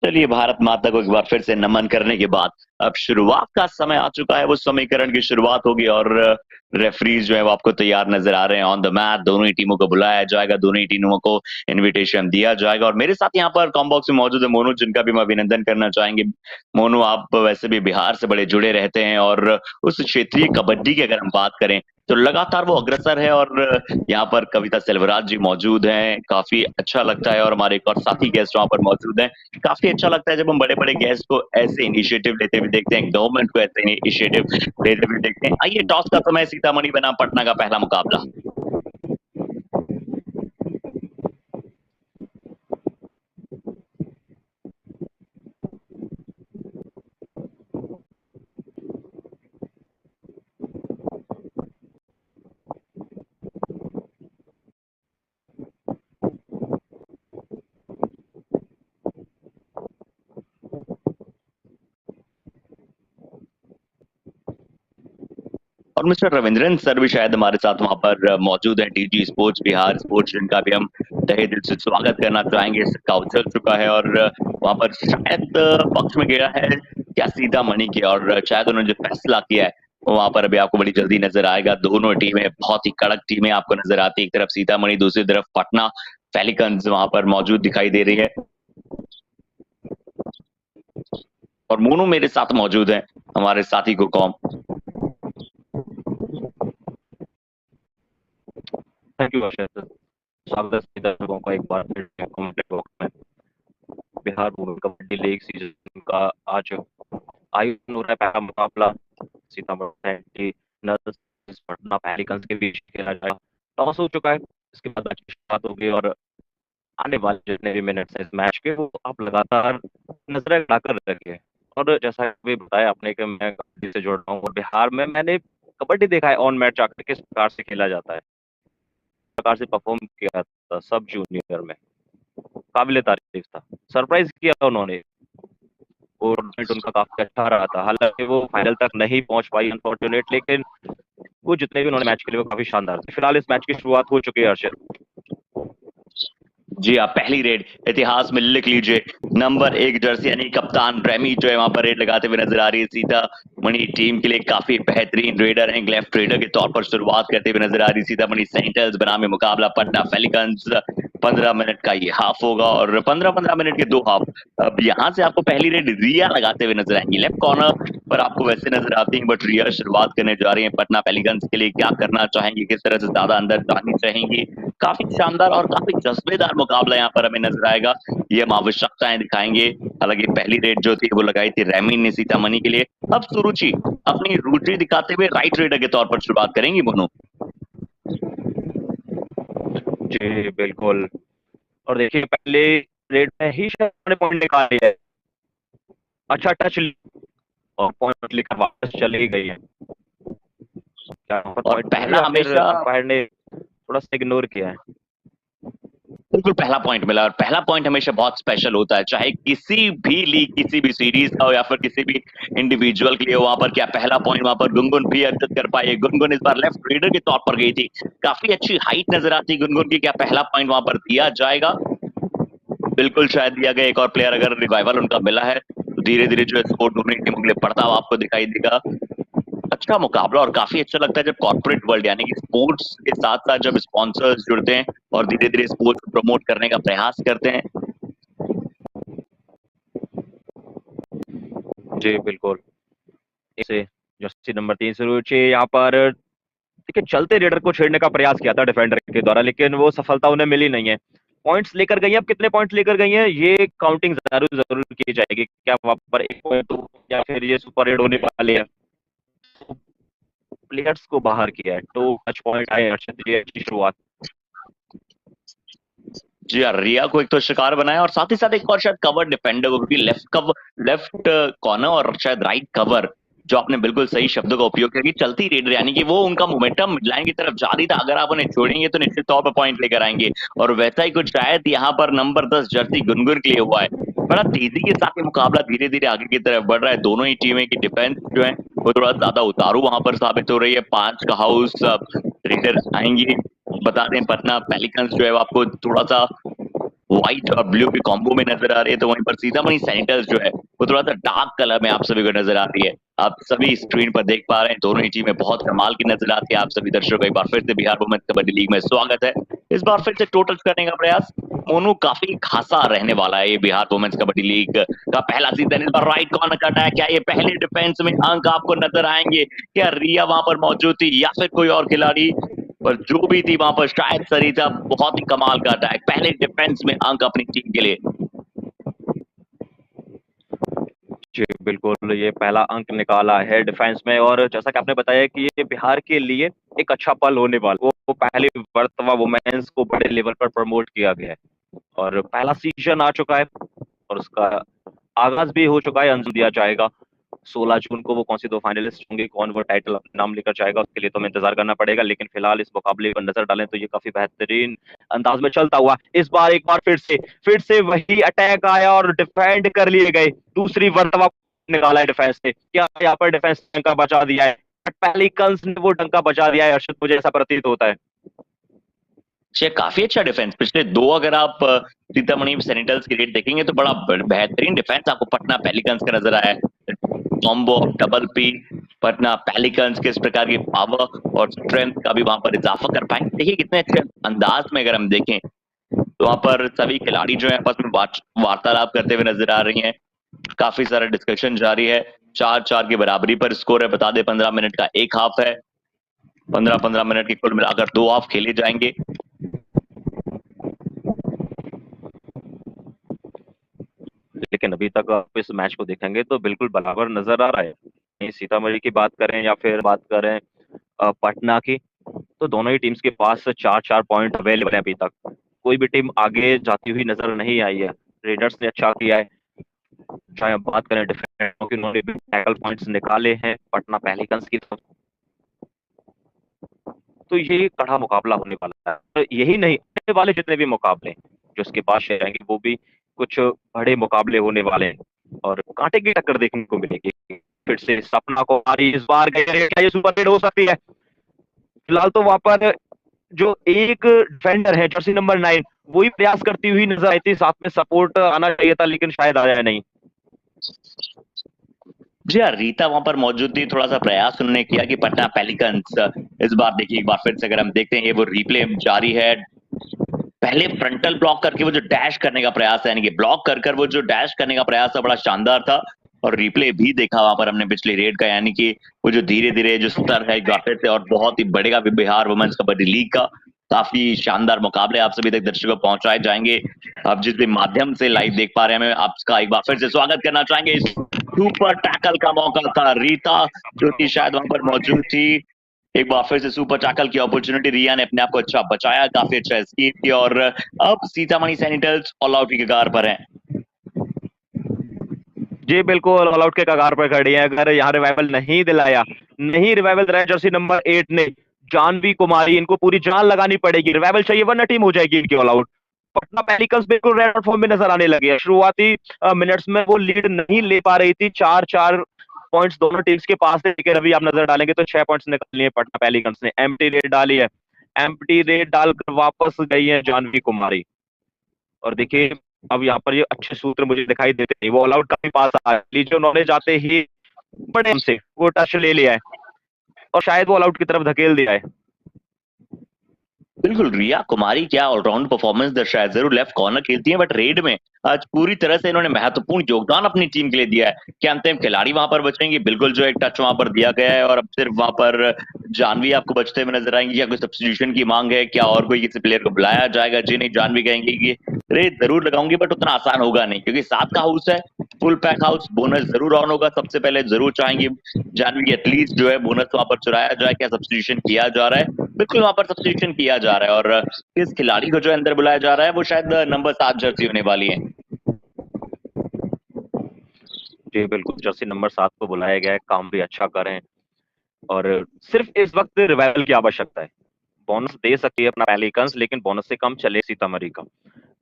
चलिए, भारत माता को एक बार फिर से नमन करने के बाद अब शुरुआत का समय आ चुका है। वो समीकरण की शुरुआत होगी और रेफरीज जो है वो आपको तैयार नजर आ रहे हैं ऑन द मैच। दोनों ही टीमों को बुलाया जाएगा, दोनों ही टीमों को इनविटेशन दिया जाएगा। और मेरे साथ यहाँ पर कॉम्बॉक्स में मौजूद है मोनू, जिनका भी हम अभिनंदन करना चाहेंगे। मोनू, आप वैसे भी बिहार से बड़े जुड़े रहते हैं और उस क्षेत्रीय कबड्डी की अगर हम बात करें तो लगातार वो अग्रसर है। और यहाँ पर कविता सेल्वराज जी मौजूद हैं, काफी अच्छा लगता है। और हमारे एक और साथी गेस्ट वहां पर मौजूद हैं। काफी अच्छा लगता है जब हम बड़े बड़े गेस्ट को ऐसे इनिशिएटिव लेते हुए देखते हैं, गवर्नमेंट को ऐसे इनिशिएटिव लेते हुए देखते हैं। आइए, टॉस का समय, सीतामढ़ी बनाम पटना का पहला मुकाबला। और मिस्टर रविंद्रन सर भी शायद हमारे साथ वहां पर मौजूद है, डीजी स्पोर्ट्स बिहार स्पोर्ट्स, जिनका भी हम तहे दिल से स्वागत करना चाहेंगे। सिक्का उछल चुका है और वहां पर शायद पक्ष में गिरा है क्या सीतामढ़ी के, और शायद उन्होंने जो फैसला किया है वो वहां पर अभी आपको बड़ी जल्दी नजर आएगा। दोनों टीमें बहुत ही कड़क टीमें आपको नजर आती है, एक तरफ सीतामढ़ी, दूसरी तरफ पटना पेलिकन्स वहां पर मौजूद दिखाई दे रही है। और मोनू मेरे साथ मौजूद है, हमारे साथी को कॉम। Thank you Akshay. स्वागत है दर्शकों का एक बार फिर कमेंट बॉक्स में। Bihar women kabaddi league season का आज आयोजन हो रहा है। पहला मुकाबला सीतामढ़ी नर्स पटना पेलिकन्स के बीच खेला जाएगा। टॉस हो चुका है, इसके बाद मैच की शुरुआत होगी और आने वाले जितने भी मिनट्स हैं इस मैच के वो आप लगातार नजरें लगाकर रखिए। और जैसा भी बताया आपने कि मैं कबड्डी से जुड़ रहा हूँ और बिहार में मैंने कबड्डी देखा है ऑन मैच आकर किस प्रकार से खेला जाता है, प्रकार से परफॉर्म किया था सब जूनियर में। काबिले तारीफ था, सरप्राइज किया उन्होंने। और उनका काफी अच्छा रहा था, हालांकि वो फाइनल तक नहीं पहुंच पाई अनफॉर्चुनेट, लेकिन वो जितने भी उन्होंने मैच खेले वो काफी शानदार थे। फिलहाल इस मैच की शुरुआत हो चुकी है अर्षद। जी, आप पहली रेड इतिहास में लिख लीजिए। नंबर 1 जर्सी यानी कप्तान रेमी जो है वहां पर रेड लगाते हुए नजर आ रही है। सीतामढ़ी टीम के लिए काफी बेहतरीन रेडर हैं, लेफ्ट रेडर के तौर पर शुरुआत करते हुए नजर आ रही सीतामढ़ी सेंटर्स बनाम मुकाबला पटना पेलिकन्स। 15 मिनट का ये हाफ होगा और 15-15 मिनट के 2 हाफ। अब यहाँ से आपको पहली रेड रिया लगाते हुए नजर आएंगी। लेफ्ट कॉर्नर पर आपको वैसे नजर आती हैं, बट रिया शुरुआत करने जा रही है पटना पेलिकन्स के लिए। क्या करना चाहेंगी, किस तरह से ज्यादा अंदर जानी चाहेंगी। काफी शानदार और काफी जज्बेदार मुकाबला यहाँ पर हमें नजर आएगा। ये हम आवश्यकताएं दिखाएंगे। हालांकि पहली रेड जो थी वो लगाई थी रेमी ने सीतामढ़ी के लिए। अब सुरुचि अपनी रुचि दिखाते हुए राइट रेडर के तौर पर शुरुआत करेंगी मोनू। जी बिल्कुल। और देखिए पहले रेड में ही शायद पॉइंट निकाल लिया है। अच्छा टच और पॉइंट लेकर वापस चली गई है। क्या और पहला हमेशा अंपायर ने थोड़ा सा इग्नोर किया है। बिल्कुल पहला पॉइंट मिला। और पहला पॉइंट हमेशा बहुत स्पेशल होता है, चाहे किसी भी लीग, किसी भी सीरीज का हो या फिर किसी भी इंडिविजुअल के लिए। वहां पर क्या पहला पॉइंट वहां पर गुनगुन भी अर्जित कर पाई। गुनगुन इस बार लेफ्ट रेडर के तौर पर गई थी, काफी अच्छी हाइट नजर आती गुनगुन की। क्या पहला पॉइंट वहां पर दिया जाएगा? बिल्कुल शायद दिया गया। एक और प्लेयर अगर रिवाइवल उनका मिला है तो धीरे धीरे जो है स्कोर दोनों टीमों के लिए बढ़ता हुआ आपको दिखाई देगा। अच्छा मुकाबला और काफी अच्छा लगता है जब कॉर्पोरेट वर्ल्ड यानी कि स्पोर्ट्स के साथ साथ जब स्पॉन्सर्स जुड़ते हैं और धीरे धीरे स्पोर्ट्स को प्रमोट करने का प्रयास करते हैं। जी बिल्कुल। इसे जर्सी नंबर 3 से रुचि यहाँ पर देखिए चलते रेडर को छेड़ने का प्रयास किया था डिफेंडर के द्वारा, लेकिन वो सफलता उन्हें मिली नहीं है। पॉइंट्स लेकर गई है। अब कितने पॉइंट्स लेकर गई है ये काउंटिंग जरूर की जाएगी। क्या वहां पर 1 पॉइंट या फिर ये सुपर रेड होने वाले हैं। प्लेयर्स को बाहर किया है तो टच पॉइंट आए अर्षद, ये अच्छी शुरुआत। जी हाँ, रिया को एक तो शिकार बनाया और साथ ही साथ एक और शायद कवर डिफेंडर को, क्योंकि लेफ्ट कॉर्नर और शायद राइट कवर, जो आपने बिल्कुल सही शब्दों का उपयोग किया कि चलती रेडर यानी कि वो उनका मोमेंटम मिडलाइन की तरफ जारी था। अगर आप उन्हें छोड़ेंगे तो निश्चित तौर पर पॉइंट लेकर आएंगे। और वैसा ही कुछ शायद यहाँ पर नंबर 10 जर्सी गुनगुन के लिए हुआ है। बड़ा तेजी के साथ ये मुकाबला धीरे धीरे आगे की तरफ बढ़ रहा है। दोनों ही टीमें की डिफेंस जो है वो थोड़ा ज्यादा उतारू वहां पर साबित हो रही है। 5 का हाउस रेडर आएंगे। बता दें पटना पेलिकन्स जो है आपको थोड़ा सा व्हाइट और ब्लू के कॉम्बो में नजर आ रही है, तो वहीं पर सीतामढ़ी सैनिटर्स जो है वो थोड़ा सा डार्क कलर में आप सभी को नजर आ रही है। आप सभी स्क्रीन पर देख पा रहे हैं, दोनों ही टीमें बहुत कमाल की नजर आती है। आप सभी दर्शकों का एक बार फिर से बिहार वुमेन्स कबड्डी लीग में स्वागत है। इस बार फिर से टोटल करने का प्रयास मोनू काफी खासा रहने वाला है। ये बिहार वुमेन्स कबड्डी लीग का पहला सीजन। इस बार राइट कॉर्नर का अटैक, क्या ये पहले डिफेंस में अंक आपको नजर आएंगे? क्या रिया वहां पर मौजूद थी या फिर कोई और खिलाड़ी? पर जो भी थी वहां पर शायद सरिता, बहुत ही कमाल का अटैक, पहले डिफेंस में अंक अपनी टीम के लिए। जी बिल्कुल, ये पहला अंक निकाला है डिफेंस में, और जैसा कि आपने बताया कि ये बिहार के लिए एक अच्छा पल होने वाला, वो पहले वर्तवा वुमेन्स को बड़े लेवल पर प्रमोट किया गया है और पहला सीजन आ चुका है और उसका आगाज भी हो चुका है। अंजुम दिया जाएगा 16 जून को, वो कौन सी दो फाइनलिस्ट होंगे, कौन वो टाइटल नाम लेकर जाएगा, उसके लिए तो हमें इंतजार करना पड़ेगा। लेकिन फिलहाल इस मुकाबले पर नजर डालें तो ये काफी बेहतरीन अंदाज में चलता हुआ इस बार एक बार फिर से वही अटैक आया और डिफेंड कर लिए गए। दूसरी वर्तवा निकाला है डिफेंस ने, क्या यहाँ पर डिफेंस डंका बचा दिया है? पेलिकन्स ने वो डंका बचा दिया है अर्षद, मुझे ऐसा प्रतीत होता है। काफी अच्छा डिफेंस पिछले दो, अगर आप सीतामढ़ी सैनिटर्स की रेट देखेंगे तो बड़ा बेहतरीन डिफेंस आपको पटना पेलिकन्स का नजर आया है। Combo double P, Patna pelicans किस प्रकार की पावर और स्ट्रेंथ का भी वहां पर इजाफा कर पाए। देखिए कितने अच्छे अंदाज में अगर हम देखें तो वहां पर सभी खिलाड़ी जो है आपस में वार्तालाप करते हुए नजर आ रही हैं। काफी सारा डिस्कशन जारी है। 4-4 की बराबरी पर स्कोर है। बता दें 15 मिनट का एक हाफ है। 15-15 मिनट की कुल मिलाकर 2 हाफ खेले जाएंगे। लेकिन अभी तक आप इस मैच को देखेंगे तो बिल्कुल बराबर नजर आ रहा है। सीतामढ़ी की बात करें या फिर बात करें पटना की, तो दोनों ही टीम्स के पास 4-4 पॉइंट अवेलेबल है। अभी तक कोई भी टीम आगे जाती हुई नजर नहीं आई है। रेडर्स ने अच्छा किया है। चाहे हम बात करें डिफेंस की, उन्होंने भी टैकल पॉइंट्स निकाले हैं पटना पेलिकन्स की तरफ। तो ये कड़ा मुकाबला होने वाला है। तो यही नहीं, आने वाले जितने भी मुकाबले जो उसके पास रहेंगे वो भी कुछ बड़े मुकाबले होने वाले हैं और कांटे की टक्कर देखने को मिलेगी। फिर से सपना को इस बार क्या ये सुपर हिट हो सकती है? फिलहाल तो वहां पर जो एक डिफेंडर है जर्सी नंबर 9, वही प्रयास करती हुई नजर आई थी, साथ में सपोर्ट आना चाहिए था लेकिन शायद आया नहीं। जी हाँ, रीता वहां पर मौजूद थी। थोड़ा सा प्रयास उन्होंने किया कि पटना पेलिकन्स इस बार, देखिए एक बार फिर से अगर हम देखते हैं ये वो रिप्ले जारी है। पहले फ्रंटल ब्लॉक करके वो जो डैश करने का प्रयास है, यानी कि ब्लॉक कर वो जो डैश करने का प्रयास था, बड़ा शानदार था। और रिप्ले भी देखा वहां पर हमने पिछली रेड का, यानी कि वो जो धीरे धीरे जो स्तर है एक बार फिर से और बहुत ही बढ़ेगा बिहार वुमेन्स कबड्डी लीग का। काफी शानदार मुकाबले आप सभी तक दर्शकों पहुंचाए जाएंगे। आप जिस भी माध्यम से लाइव देख पा रहे हैं, आपका एक बार फिर से स्वागत करना चाहेंगे। इस सुपर टैकल का मौका था, रीता जो कि शायद वहां पर मौजूद थी। एक बार फिर से सुपर टैकल की अपॉर्चुनिटी, रिया ने अपने आप को अच्छा बचाया, काफी अच्छा स्कीप किया और अब सीतामढ़ी सैनिटर्स ऑल आउट की कगार पर है। जी बिल्कुल, ऑल आउट के कगार पर खड़ी है। अगर यहाँ रिवाइवल नहीं दिलाया, नहीं रिवाइवल दिलाया जर्सी नंबर 8 ने, जानवी कुमारी, इनको पूरी जान लगानी पड़ेगी। रिवाइवल चाहिए वरना टीम हो जाएगी इनकी ऑल आउट। पटना पेलिकन्स बिल्कुल रेड फॉर्म में नजर आने लगी है। शुरुआती मिनट्स में वो लीड नहीं ले पा रही थी। 4-4 पॉइंट्स दोनों टीम्स के पास थे, लेकिन अभी आप नजर डालेंगे तो 6 पॉइंट्स निकाल लिए पटना पेलिकन्स ने। एम्प्टी रेड डाली है, एम्प्टी रेड डालकर वापस गई है जानवी कुमारी। और देखिए अब यहाँ पर ये अच्छे सूत्र मुझे दिखाई देते नहीं। वो ऑल आउट काफी पास आ लीजिए, उन्होंने जाते ही बड़े से वो टच ले लिया है और शायद वो ऑल आउट की तरफ धकेल दिया है। बिल्कुल, रिया कुमारी क्या ऑलराउंड परफॉर्मेंस दर्शाया। जरूर लेफ्ट कॉर्नर खेलती है, बट रेड में आज पूरी तरह से इन्होंने महत्वपूर्ण योगदान अपनी टीम के लिए दिया है। क्या अंतिम खिलाड़ी वहां पर बचेंगे? बिल्कुल, जो एक टच वहां पर दिया गया है और अब सिर्फ वहां पर जानवी आपको बचते हुए नजर आएंगे। क्या कोई सब्स्टिट्यूशन की मांग है? क्या और कोई किसी प्लेयर को बुलाया जाएगा? जी नहीं, जानवी कहेंगे कि रेड जरूर लगाऊंगी बट उतना आसान होगा नहीं, क्योंकि 7 का हाउस है, फुल पैक हाउस, बोनस जरूर ऑन होगा। सबसे पहले जरूर चाहेंगे जानवी की एटलीस्ट जो है बोनस वहां पर चुराया जाए। क्या सब्स्टिट्यूशन किया जा रहा है? बिल्कुल वहां पर सब्स्टिट्यूशन किया जा रहा है और किस खिलाड़ी को जो अंदर बुलाया जा रहा है वो शायद नंबर 7 जर्सी होने वाली है। जी बिल्कुल, जर्सी नंबर 7 को बुलाया गया है। काम भी अच्छा करें और सिर्फ इस वक्त रिवाइवल की आवश्यकता है। बोनस दे सकती है अपना पेलिकन्स, लेकिन बोनस से कम चले सीतामढ़ी का।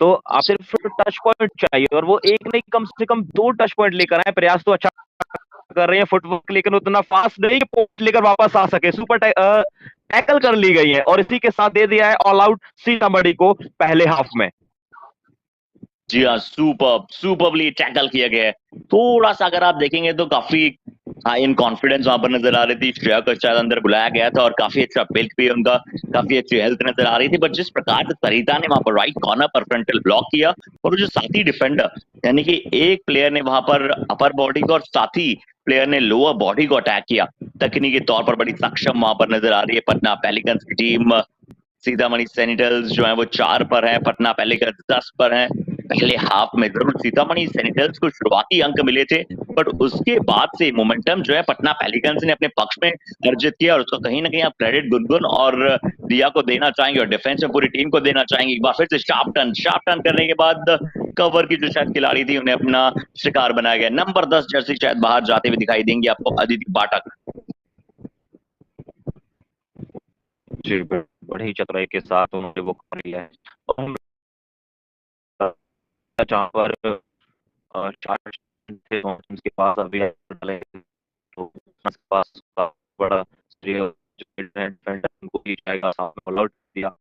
तो आप सिर्फ टच पॉइंट चाहिए और वो एक नहीं, कम से कम 2 टच पॉइंट लेकर आए। प्रयास तो अच्छा कर रहे हैं फुटवर्क, लेकिन उतना फास्ट नहीं कि पॉइंट लेकर वापस आ सके। सुपर टैकल कर ली गई है और इसी के साथ दे दिया है ऑल आउट सीतामढ़ी को पहले हाफ में। जी हाँ, सुपर्बली टैकल किया गया है। थोड़ा सा अगर आप देखेंगे तो काफी हाई इन कॉन्फिडेंस वहां पर नजर आ रही थी। श्रेया को शायद अंदर बुलाया गया था और काफी अच्छा बिल्ड भी उनका, काफी अच्छी हेल्थ नजर आ रही थी। बट जिस प्रकार से सरिता ने वहां पर राइट कॉर्नर पर फ्रंटल ब्लॉक किया, और वो जो साथी डिफेंडर, यानी कि एक प्लेयर ने वहां पर अपर बॉडी को और साथी प्लेयर ने लोअर बॉडी को अटैक किया, तकनीकी तौर पर बड़ी सक्षम वहां पर नजर आ रही है पटना पेलिकन्स की टीम। सीतामढ़ी सैनिटल्स जो है वो 4 पर है, पटना पेलिकन्स 10 पर है। पहले हाफ में जरूर सीतामढ़ी सैनिटल्स को शुरुआती अंक मिले थे, बट उसके बाद से मोमेंटम जो है पटना पेलिकन्स ने अपने पक्ष में अर्जित किया, और उसको कहीं ना कहीं आप क्रेडिट गुनगुन और रिया को देना चाहेंगे और डिफेंस में पूरी टीम को देना चाहेंगे। एक बार फिर से शार्प टर्न करने के बाद कवर की जो शायद खिलाड़ी थी उन्हें अपना शिकार बनाया गया। नंबर 10 जर्सी शायद बाहर जाते हुए दिखाई देंगे आपको, अदिति पाठक। जी, बड़ी चतुराई के साथ उन्होंने वो कर लिया है। और हम जहाँ पर 4 थे के पास अभी डाले, तो के पास बड़ा श्रेय डिफेंडर उनको ही जाएगा, सामने ऑल आउट दिया।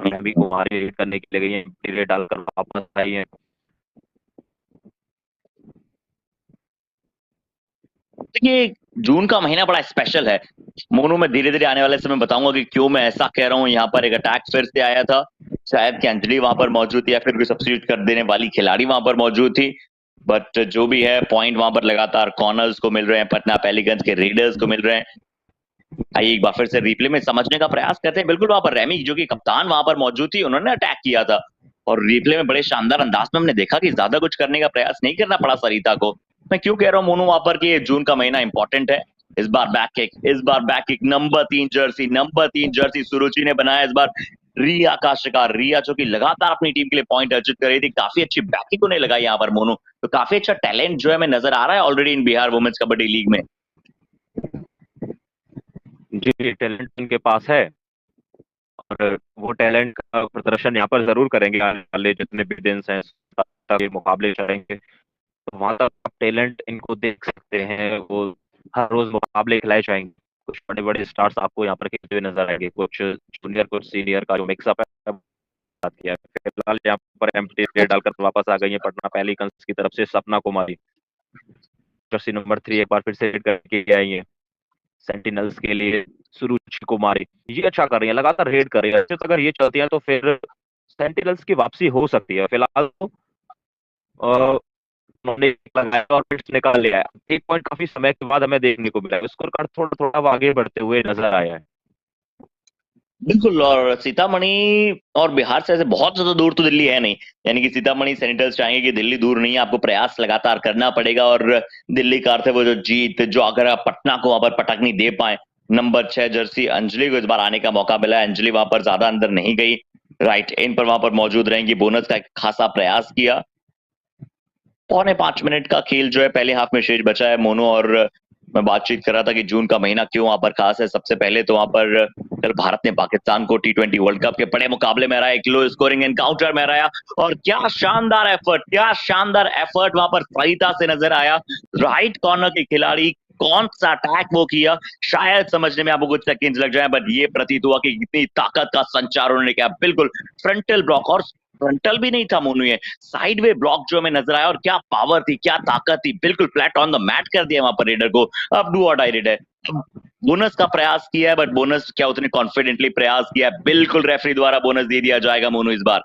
रैमी कुमारी रेड करने के लिए गई है, रेड डालकर वापस आई है। देखिए, जून का महीना बड़ा स्पेशल है मोनू। मैं धीरे धीरे आने वाले समय बताऊंगा कि क्यों मैं ऐसा कह रहा हूँ। यहाँ पर एक अटैक फिर से आया था, शायद कि अंजलि वहां पर मौजूद थी या फिर कोई सब्स्टिट्यूट कर देने वाली खिलाड़ी वहां पर मौजूद थी। बट जो भी है, पॉइंट वहां पर लगातार कॉर्नर्स को मिल रहे हैं, पटना पेलिकन्स के रेडर्स को मिल रहे हैं। आइए एक बार फिर से रिप्ले में समझने का प्रयास करते हैं। बिल्कुल वहां पर रेमी जो कि कप्तान वहां पर मौजूद थी, उन्होंने अटैक किया था, और रिप्ले में बड़े शानदार अंदाज में हमने देखा कि ज्यादा कुछ करने का प्रयास नहीं करना पड़ा सरिता को। मैं क्यों कह रहा हूँ मोनू वहां पर कि जून का महीना इंपॉर्टेंट है। इस बार बैक किक नंबर 3 जर्सी सुरुचि ने बनाया इस बार रिया का शिकार। रिया जो कि लगातार अपनी टीम के लिए पॉइंट अर्जित कर रही थी, काफी अच्छी बैकिंग उन्हें लगाई यहाँ पर मोनू। तो काफी अच्छा टैलेंट जो है हमें नजर आ रहा है already in Bihar women's kabaddi league में। जी, टैलेंट उनके पास है और वो टैलेंट का प्रदर्शन यहाँ पर जरूर करेंगे। आने वाले जितने भी दिन हैं के मुकाबले चलेंगे, तो वहां तक आप टैलेंट इनको देख सकते हैं। वो हर रोज मुकाबले खिलाए जाएंगे। कुछ बड़े बड़े स्टार्स आपको यहाँ पर खेलते हुए नजर आएंगे, कुछ जूनियर कुछ सीनियर का जो मिक्सअप है बात किया। फिलहाल यहाँ पर एम्प्टी रेड डालकर वापस आ गई है पटना पेलिकन्स की तरफ से सपना कुमारी। जर्सी नंबर 3 एक बार फिर से रेड करके आई है सेंटिनल्स के लिए सुरुचि कुमारी। ये अच्छा कर रही है, लगातार रेड कर रही है। तो अगर ये चलती है तो फिर सेंटिनल्स की वापसी हो सकती है। फिलहाल तो उन्होंने लगाया और पिट्स निकाल लिया है। एक पॉइंट काफी समय के बाद हमें देखने को मिला है। स्कोर कार्ड थोड़ा थोड़ा आगे बढ़ते हुए नजर आया है। बिल्कुल, और सीतामढ़ी और बिहार से ऐसे बहुत ज्यादा दूर तो दिल्ली है नहीं। यानी कि सीतामढ़ी सैनिटर्स चाहेंगे कि दिल्ली दूर नहीं है, आपको प्रयास लगातार करना पड़ेगा। और दिल्ली का अर्थ है वो जो जीत, जो अगर आप पटना को वहां पर पटक नहीं दे पाए। नंबर 6 जर्सी अंजलि को इस बार आने का मौका मिला है। अंजलि वहां पर ज्यादा अंदर नहीं गई, राइट इन पर वहां पर मौजूद रहेंगी। बोनस का एक खासा प्रयास किया। 4.25 मिनट का खेल जो है पहले हाफ में शेष बचा है मोनू। और मैं बातचीत कर रहा था कि जून का महीना क्यों वहां पर खास है। सबसे पहले तो वहां पर कल भारत ने पाकिस्तान को T20 वर्ल्ड कप के बड़े मुकाबले में हराया, एक लो स्कोरिंग एनकाउंटर में हराया। और क्या शानदार एफर्ट वहां पर सरिता से नजर आया। राइट कॉर्नर के खिलाड़ी, कौन सा अटैक वो किया, शायद समझने में आपको कुछ सेकंड्स लग जाए, बट ये प्रतीत हुआ कि कितनी ताकत का संचार उन्होंने किया। बिल्कुल फ्रंटल ब्लॉक, और फ्रंटल भी नहीं था मोनू, ये साइड वे ब्लॉक जो हमें नजर आया। और क्या पावर थी, क्या ताकत थी, बिल्कुल फ्लैट ऑन द मैट कर दिया वहां पर रेडर को। अब डू और डाई रेड है। बोनस का प्रयास किया है, बट बोनस क्या उतने कॉन्फिडेंटली प्रयास किया है। बिल्कुल रेफरी द्वारा बोनस दे दिया जाएगा मोनू इस बार।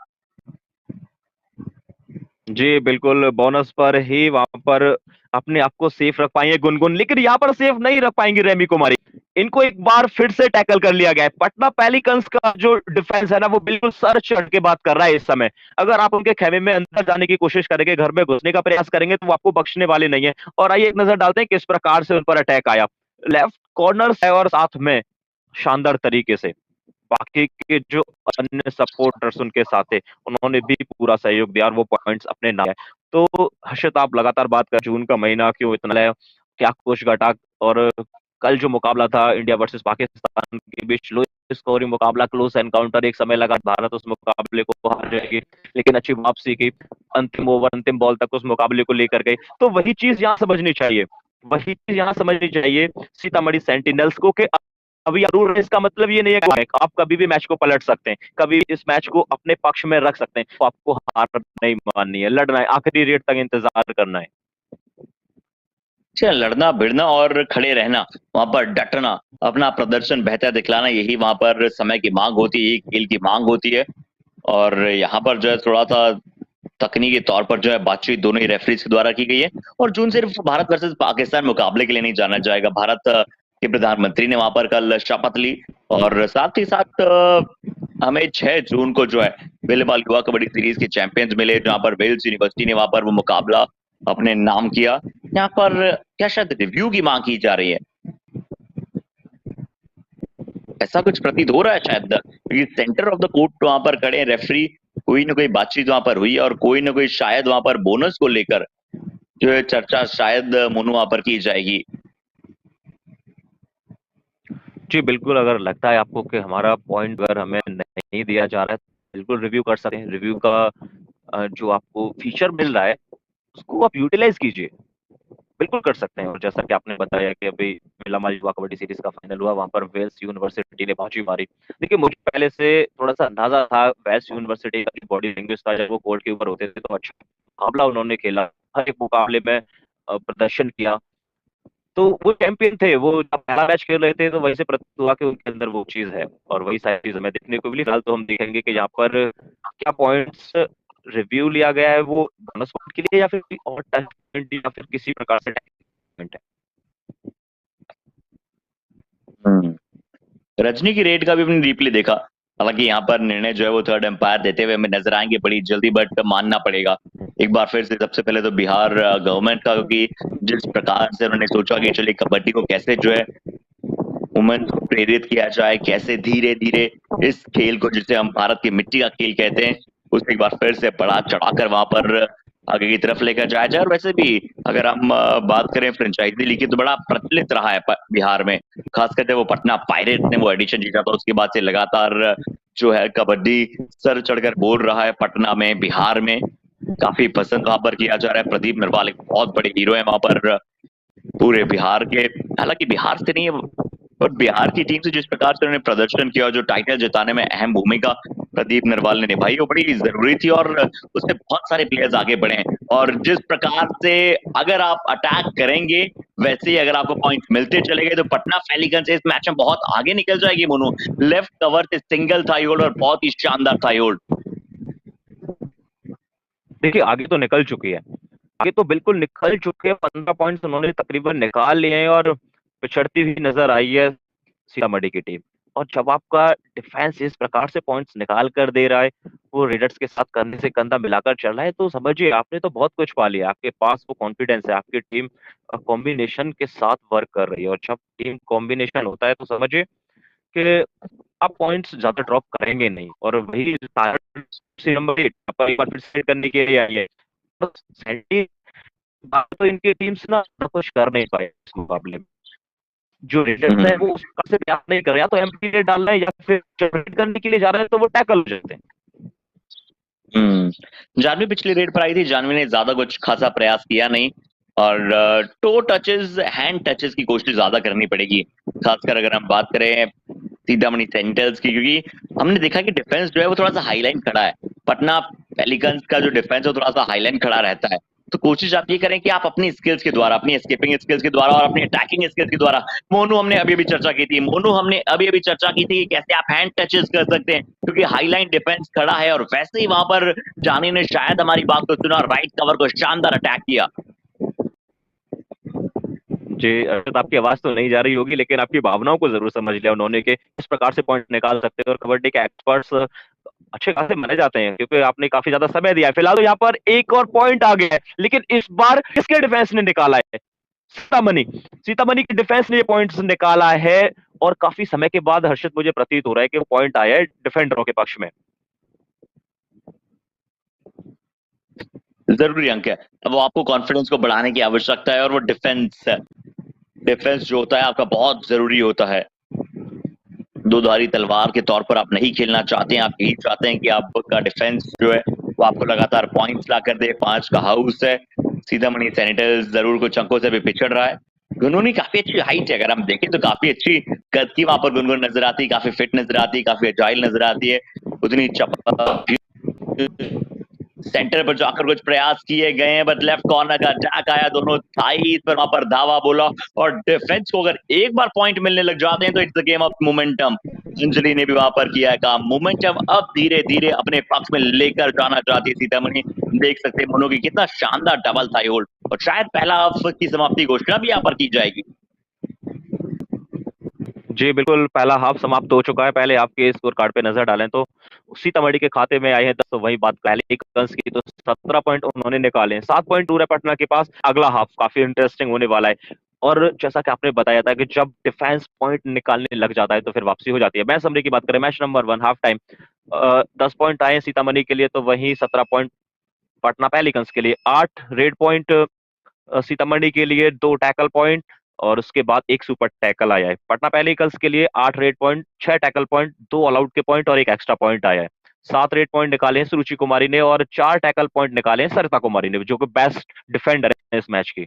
जी बिल्कुल, बोनस पर ही वहां पर अपने आप को सेफ रख पाएंगे गुनगुन, लेकिन यहाँ पर सेफ नहीं रख पाएंगी रेमी कुमारी। इनको एक बार फिर से टैकल कर लिया गया है। पटना पेलिकन्स का जो डिफेंस है ना, वो बिल्कुल सर चढ़ के बात कर रहा है इस समय। अगर आप उनके खेमे में अंदर जाने की कोशिश करेंगे, घर में घुसने का प्रयास करेंगे, तो वो आपको बख्शने वाले नहीं है। और आइए एक नजर डालते हैं किस प्रकार से उन पर अटैक आया। लेफ्ट कॉर्नर है और साथ में शानदार तरीके से बाकी के जो अन्य सपोर्टर्स उनके साथ थे, उन्होंने भी पूरा सहयोग दिया और वो पॉइंट्स अपने नाम है। तो हर्षित, आप लगातार बात कर जून का महीना क्यों इतना है, क्या कुछ घटा। और कल जो मुकाबला था इंडिया वर्सेस पाकिस्तान के बीच, लो स्कोरिंग मुकाबला, क्लोज एनकाउंटर, एक समय लगा भारत उस मुकाबले को हार जाएगी, लेकिन अच्छी वापसी की, अंतिम ओवर अंतिम बॉल तक उस मुकाबले को लेकर गई। तो वही चीज यहाँ समझनी चाहिए, सीतामढ़ी सेंटिनल्स को कि अभी जरूर है, इसका मतलब ये नहीं है कि आप कभी भी मैच को पलट सकते हैं, कभी इस मैच को अपने पक्ष में रख सकते हैं। तो आपको हार नहीं माननी है, लड़ना है, आखिरी रेट तक इंतजार करना है। अच्छा, लड़ना भिड़ना और खड़े रहना, वहां पर डटना, अपना प्रदर्शन बेहतर दिखलाना, यही वहां पर समय की मांग होती है, खेल की मांग होती है। और यहाँ पर जो है थोड़ा सा तकनीकी तौर पर जो है बातचीत दोनों ही रेफरीज के द्वारा की गई है। और जून सिर्फ भारत वर्सेस पाकिस्तान मुकाबले के लिए नहीं जाना जाएगा, भारत के प्रधानमंत्री ने वहां पर कल शपथ ली। और साथ ही साथ हमें 6 जून को जो है वॉलीबॉल युवा कबड्डी सीरीज के चैंपियंस मिले, जहां पर वेल्स यूनिवर्सिटी ने वहां पर वो मुकाबला अपने नाम किया। यहाँ पर क्या शायद रिव्यू की मांग की जा रही है, ऐसा कुछ प्रतीत हो रहा है शायद, क्योंकि सेंटर ऑफ द कोर्ट वहां पर खड़े रेफरी, कोई ना कोई बातचीत वहां पर हुई है और कोई ना कोई शायद वहां पर बोनस को लेकर जो है चर्चा शायद मोनू वहां पर की जाएगी। जी बिल्कुल, अगर लगता है आपको कि हमारा पॉइंट अगर हमें नहीं दिया जा रहा है, बिल्कुल रिव्यू कर सकते हैं। रिव्यू का जो आपको फीचर मिल रहा है उसको आप यूटिलाइज कीजिए, बिल्कुल कर सकते हैं। और जैसा कि आपने बताया कि अभी मिलामाल युवा कबड्डी सीरीज का फाइनल हुआ, वहां पर वेल्स यूनिवर्सिटी ने बाजी मारी। देखिए, मुझे पहले से थोड़ा सा अंदाजा था वेल्स यूनिवर्सिटी का बॉडी लैंग्वेज था, जब वो कोर्ट के ऊपर होते थे तो अच्छा मुकाबला उन्होंने खेला, हर एक मुकाबले में प्रदर्शन किया। तो वो चैंपियन थे, वो जब पहला मैच खेल रहे थे तो वही से प्रतीत हुआ कि उनके अंदर वो चीज है, और वही सारी चीज हमें देखने को मिली। फिलहाल तो हम देखेंगे कि यहाँ पर क्या पॉइंट्स रिव्यू लिया गया है, वो बोनस पॉइंट के लिए या फिर कोई और टच पॉइंट या फिर किसी प्रकार से पॉइंट है। रजनी की रेड का भी अपने डीपली देखा, हालांकि यहाँ पर निर्णय जो है वो थर्ड एम्पायर देते हुए हमें नजर आएंगे बड़ी जल्दी, बट मानना पड़ेगा एक बार फिर से सबसे पहले तो बिहार गवर्नमेंट का, क्योंकि जिस प्रकार से उन्होंने सोचा कि चलिए कबड्डी को कैसे जो है वुमेन को प्रेरित किया जाए, कैसे धीरे धीरे इस खेल को, जिसे हम भारत की मिट्टी का खेल कहते हैं, उसे एक बार फिर से बढ़ा चढ़ाकर वहां पर आगे की तरफ लेकर जाया जाए। और वैसे भी अगर हम बात करें फ्रेंचाइजी लीग की, तो बड़ा प्रचलित रहा है बिहार में, खासकर जब वो पटना पायरेट ने वो एडिशन जीता था, उसके बाद से लगातार जो है कबड्डी सर चढ़कर बोल रहा है पटना में, बिहार में काफी पसंद वहां पर किया जा रहा है। प्रदीप नरवाल एक बहुत बड़े हीरो है वहां पर पूरे बिहार के, हालांकि बिहार से नहीं है, और बिहार की टीम से जिस प्रकार से उन्होंने प्रदर्शन किया और जो टाइटल जिताने में अहम भूमिका प्रदीप नरवाल ने निभाई, वो बड़ी जरूरी थी। और उससे बहुत सारे प्लेयर्स आगे बढ़े, और जिस प्रकार से अगर आप अटैक करेंगे वैसे ही अगर आपको पॉइंट मिलते चले गए, तो पटना फेलिकन्स इस मैच में बहुत आगे निकल जाएगी मोनू। लेफ्ट कवर से सिंगल थाई होल्ड और बहुत ही शानदार थाई होल्ड। देखिए, आगे तो निकल चुकी है, आगे तो बिल्कुल निकल चुके हैं। 15 पॉइंट्स उन्होंने तकरीबन निकाल लिए हैं और पिछड़ती हुई नजर आई है सीतामढ़ी की टीम। और जब आपका डिफेंस इस प्रकार से पॉइंट्स निकाल कर दे रहा है, वो रेडर्स के साथ कंधे से कंधा मिलाकर चल रहा है, तो समझिए आपने तो बहुत कुछ पा लिया। आपके पास वो कॉन्फिडेंस है, आपकी टीम कॉम्बिनेशन के साथ वर्क कर रही है, और जब टीम कॉम्बिनेशन होता है तो समझिए कि आप पॉइंट्स ज्यादा ड्रॉप करेंगे नहीं। और वही नंबर 8 पर एक बार फिर से करने के लिए आई है। तो इनकी टीम से ना कुछ कर नहीं पाए इस मुकाबले में। जो रेडर्स है वो उस प्रकार से प्रयास नहीं कर रहे, या तो एम्प्टी डाल रहे हैं या फिर जनरेट करने के लिए जा रहे हैं, तो वो टैकल हो जाते हैं। जानवी पिछली रेड पर आई थी, जानवी ने ज्यादा कुछ खासा प्रयास किया नहीं, और टो टचेस, हैंड टचेस की कोशिश ज्यादा करनी पड़ेगी, खासकर अगर हम बात करें सीतामढ़ी सेंटर्स की, क्योंकि हमने देखा कि डिफेंस जो है वो थोड़ा सा हाईलाइन खड़ा है। पटना पेलिकन्स का जो डिफेंस है वो थोड़ा सा हाईलाइन खड़ा रहता है। तो कोशिश आप ये करें कि आप अपनी स्किल्स के द्वारा, अपनी एस्केपिंग स्किल्स के द्वारा और अपनी अटैकिंग स्किल्स के द्वारा, मोनू हमने अभी अभी चर्चा की थी, कि कैसे आप हैंड टचेस कर सकते हैं, क्योंकि हाईलाइन डिफेंस खड़ा है। और वैसे ही वहां पर जानी ने शायद हमारी बात को सुना और राइट कवर को शानदार अटैक किया। जी अर्षद, आपकी आवाज तो नहीं जा रही होगी, लेकिन आपकी भावनाओं को जरूर समझ लिया उन्होंने कि इस प्रकार से पॉइंट निकाल सकते हैं। और कबड्डी के एक्सपर्ट्स अच्छे खासे माने जाते हैं, क्योंकि आपने काफी ज्यादा समय दिया है। फिलहाल तो यहाँ पर एक और पॉइंट आ गया है, लेकिन इस बार किसके डिफेंस ने निकाला है? सीतामढ़ी की डिफेंस ने ये पॉइंट्स निकाला है, और काफी समय के बाद हर्षित मुझे प्रतीत हो रहा है कि वो पॉइंट आया है डिफेंडरों के पक्ष में। जरूरी अंक है, अब वो आपको कॉन्फिडेंस को बढ़ाने की आवश्यकता है, और वो डिफेंस जो होता है आपका बहुत जरूरी होता है। दोधारी तलवार के तौर पर आप नहीं खेलना चाहते हैं, आप यही चाहते हैं कि आपका डिफेंस जो है वो आपको लगातार पॉइंट्स ला कर दे। 5 का हाउस है, सीतामढ़ी सेनेटर्स जरूर कुछ अंकों से भी पिछड़ रहा है। गुनूनी काफी अच्छी हाइट है, अगर हम देखें तो काफी अच्छी कद की वहां पर गुनगुन नजर आती है, काफी फिट नजर आती है, काफी अजाइल नजर आती है। उतनी सेंटर पर जाकर कुछ प्रयास किए गए हैं, बट लेफ्ट कॉर्नर का अटैक आया, दोनों थाईज पर वहां पर धावा बोला, और डिफेंस को अगर एक बार पॉइंट मिलने लग जाते हैं तो it's the game of momentum. Anjali ने भी वहां पर किया है काम। मोमेंटम अब धीरे धीरे अपने पक्ष में लेकर जाना चाहती है सीतामढ़ी। देख सकते हैं मोनू की कितना शानदार डबल थाई होल्ड, और शायद पहला हाफ की समाप्ति घोषणा भी यहाँ पर की जाएगी। जी बिल्कुल, पहला हाफ समाप्त हो चुका है। पहले हाफ के स्कोर कार्ड पे नजर डालें तो सीतामढ़ी के खाते में आए हैं 10, तो वही बात पहले कंस की तो 17 पॉइंट उन्होंने निकाले हैं, 7 पॉइंट दूर है पटना के पास। अगला हाफ काफी इंटरेस्टिंग होने वाला है, और जैसा कि आपने बताया था कि जब डिफेंस पॉइंट निकालने लग जाता है तो फिर वापसी हो जाती है। मैच समरी की बात करें, match number 1 half time 10 point आए सीतामढ़ी के लिए, तो वही 17 पॉइंट पटना पेलिकंस के लिए, 8 रेड पॉइंट सीतामढ़ी के लिए, 2 टैकल पॉइंट, और उसके बाद एक सुपर टैकल आया है। पटना पेलिकंस के लिए 8 red point, 6 tackle point, 2 all out के पॉइंट और एक एक्स्ट्रा पॉइंट आया है। 7 रेड पॉइंट निकाले हैं सुरुचि कुमारी ने, और 4 टैकल पॉइंट निकाले हैं सरिता कुमारी ने, जो कि बेस्ट डिफेंडर है इस मैच की।